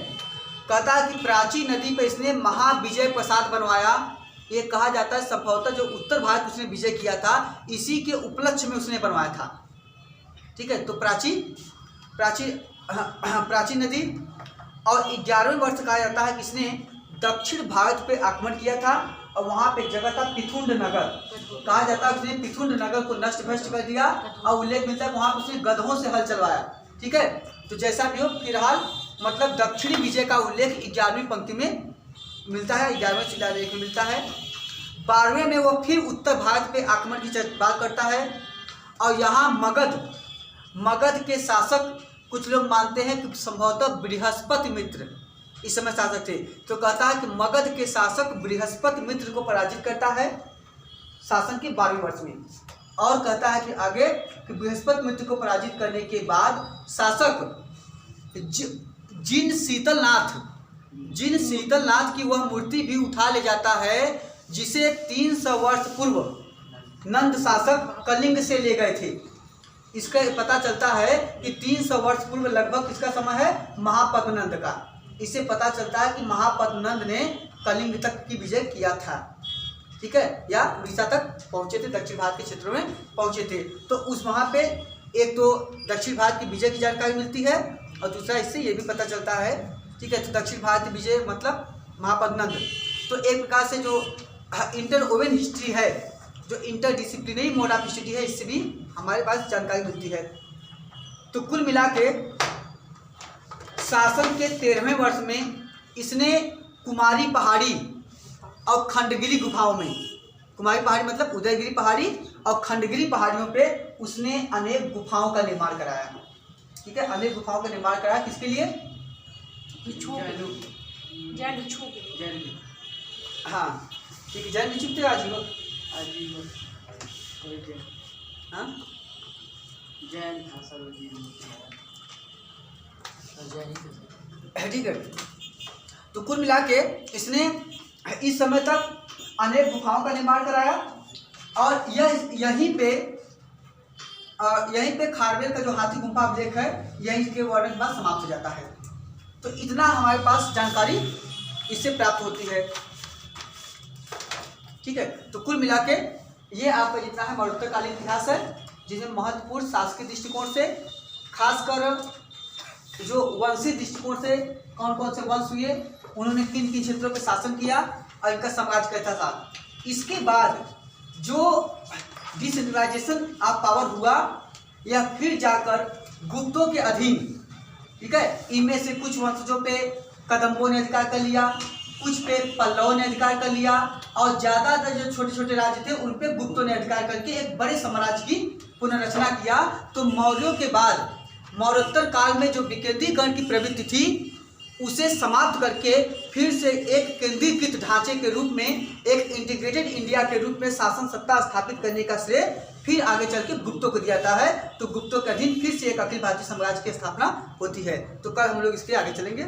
S1: कहता है कि प्राची नदी पर इसने महाविजय प्रासाद बनवाया। ये कहा जाता है संभवतः जो उत्तर भारत उसने विजय किया था इसी के उपलक्ष्य में उसने बनवाया था, ठीक है। तो प्राची नदी। और 11वें वर्ष कहा जाता है कि इसने दक्षिण भारत पे आक्रमण किया था और वहाँ पे जगह था पिथुंड नगर। कहा जाता है उसने पिथुंड नगर को नष्ट भ्रष्ट कर दिया और उल्लेख मिलता है वहाँ पर उसने गधों से हल चलवाया, ठीक है। तो जैसा भी हो, फिलहाल मतलब दक्षिणी विजय का उल्लेख 11वीं पंक्ति में मिलता है, 11वें शिलालेख में मिलता है। 12वें में वो फिर उत्तर भारत पे आक्रमण की बात करता है और यहाँ मगध के शासक कुछ लोग मानते हैं कि संभवतः बृहस्पति मित्र इस समय शासक थे। तो कहता है कि मगध के शासक बृहस्पति मित्र को पराजित करता है शासन के 12वें वर्ष में। और कहता है कि आगे कि बृहस्पति मित्र को पराजित करने के बाद शासक जिन शीतलनाथ की वह मूर्ति भी उठा ले जाता है जिसे 300 वर्ष पूर्व नंद शासक कलिंग से ले गए थे। इसका पता चलता है कि 300 वर्ष पूर्व लगभग किसका समय है, महापद्मनंद का। इससे पता चलता है कि महापद्मनंद ने कलिंग तक की विजय किया था, ठीक है, या उड़ीसा तक पहुंचे थे, दक्षिण भारत के क्षेत्रों में पहुंचे थे। तो उस वहाँ पे एक तो दक्षिण भारत की विजय की जानकारी मिलती है और दूसरा इससे ये भी पता चलता है, ठीक है। तो दक्षिण भारत की विजय मतलब महापद्मनंद। तो एक प्रकार से जो इंटरवोवन हिस्ट्री है, जो इंटरडिसिप्लिनरी मोड ऑफ हिस्ट्री है, इससे भी हमारे पास जानकारी मिलती है। तो कुल मिला के शासन के 13वें वर्ष में इसने कुमारी पहाड़ी और खंडगिरी गुफाओं में, कुमारी पहाड़ी मतलब उदयगिरी पहाड़ी और खंडगिरी पहाड़ियों पे उसने अनेक गुफाओं का निर्माण कराया, ठीक है, अनेक गुफाओं का निर्माण कराया। किसके लिए? हाँ, ठीक है, जैन भिक्षु थे आजीवन, हाँ
S2: जैन था सर,
S1: ठीक है। तो कुल मिला के इसने इस समय तक अनेक गुफाओं का निर्माण कराया और यहीं पे खारवेल का जो हाथी गुफा अभिलेख है यहीं के वर्णन के बाद समाप्त हो जाता है। तो इतना हमारे पास जानकारी इससे प्राप्त होती है, ठीक है। तो कुल मिला के ये आपका जितना है मरणोत्तरकालीन इतिहास है, जिसमें महत्वपूर्ण शासकीय दृष्टिकोण से, खासकर जो वंशीय दृष्टिकोण से कौन कौन से वंश हुए, उन्होंने किन किन क्षेत्रों पर शासन किया और इनका साम्राज्य कैसा था। इसके बाद जो डिसेंट्रलाइजेशन ऑफ पावर हुआ यह फिर जाकर गुप्तों के अधीन, ठीक है, इनमें से कुछ वंशजों पे कदम्बों ने अधिकार कर लिया, कुछ पे पल्लवों ने अधिकार कर लिया और ज़्यादातर जो छोटे छोटे राज्य थे उन पे गुप्तों ने अधिकार करके एक बड़े साम्राज्य की पुनर्रचना किया। तो मौर्यों के बाद मौर्योत्तर काल में जो विकेंद्रीकरण की प्रवृत्ति थी उसे समाप्त करके फिर से एक केंद्रीकृत ढांचे के रूप में, एक इंटीग्रेटेड इंडिया के रूप में शासन सत्ता स्थापित करने का श्रेय फिर आगे चल के गुप्तों को दिया जाता है। तो गुप्तों के अधीन फिर से एक अखिल भारतीय साम्राज्य की स्थापना होती है। तो कल हम लोग इसके आगे चलेंगे।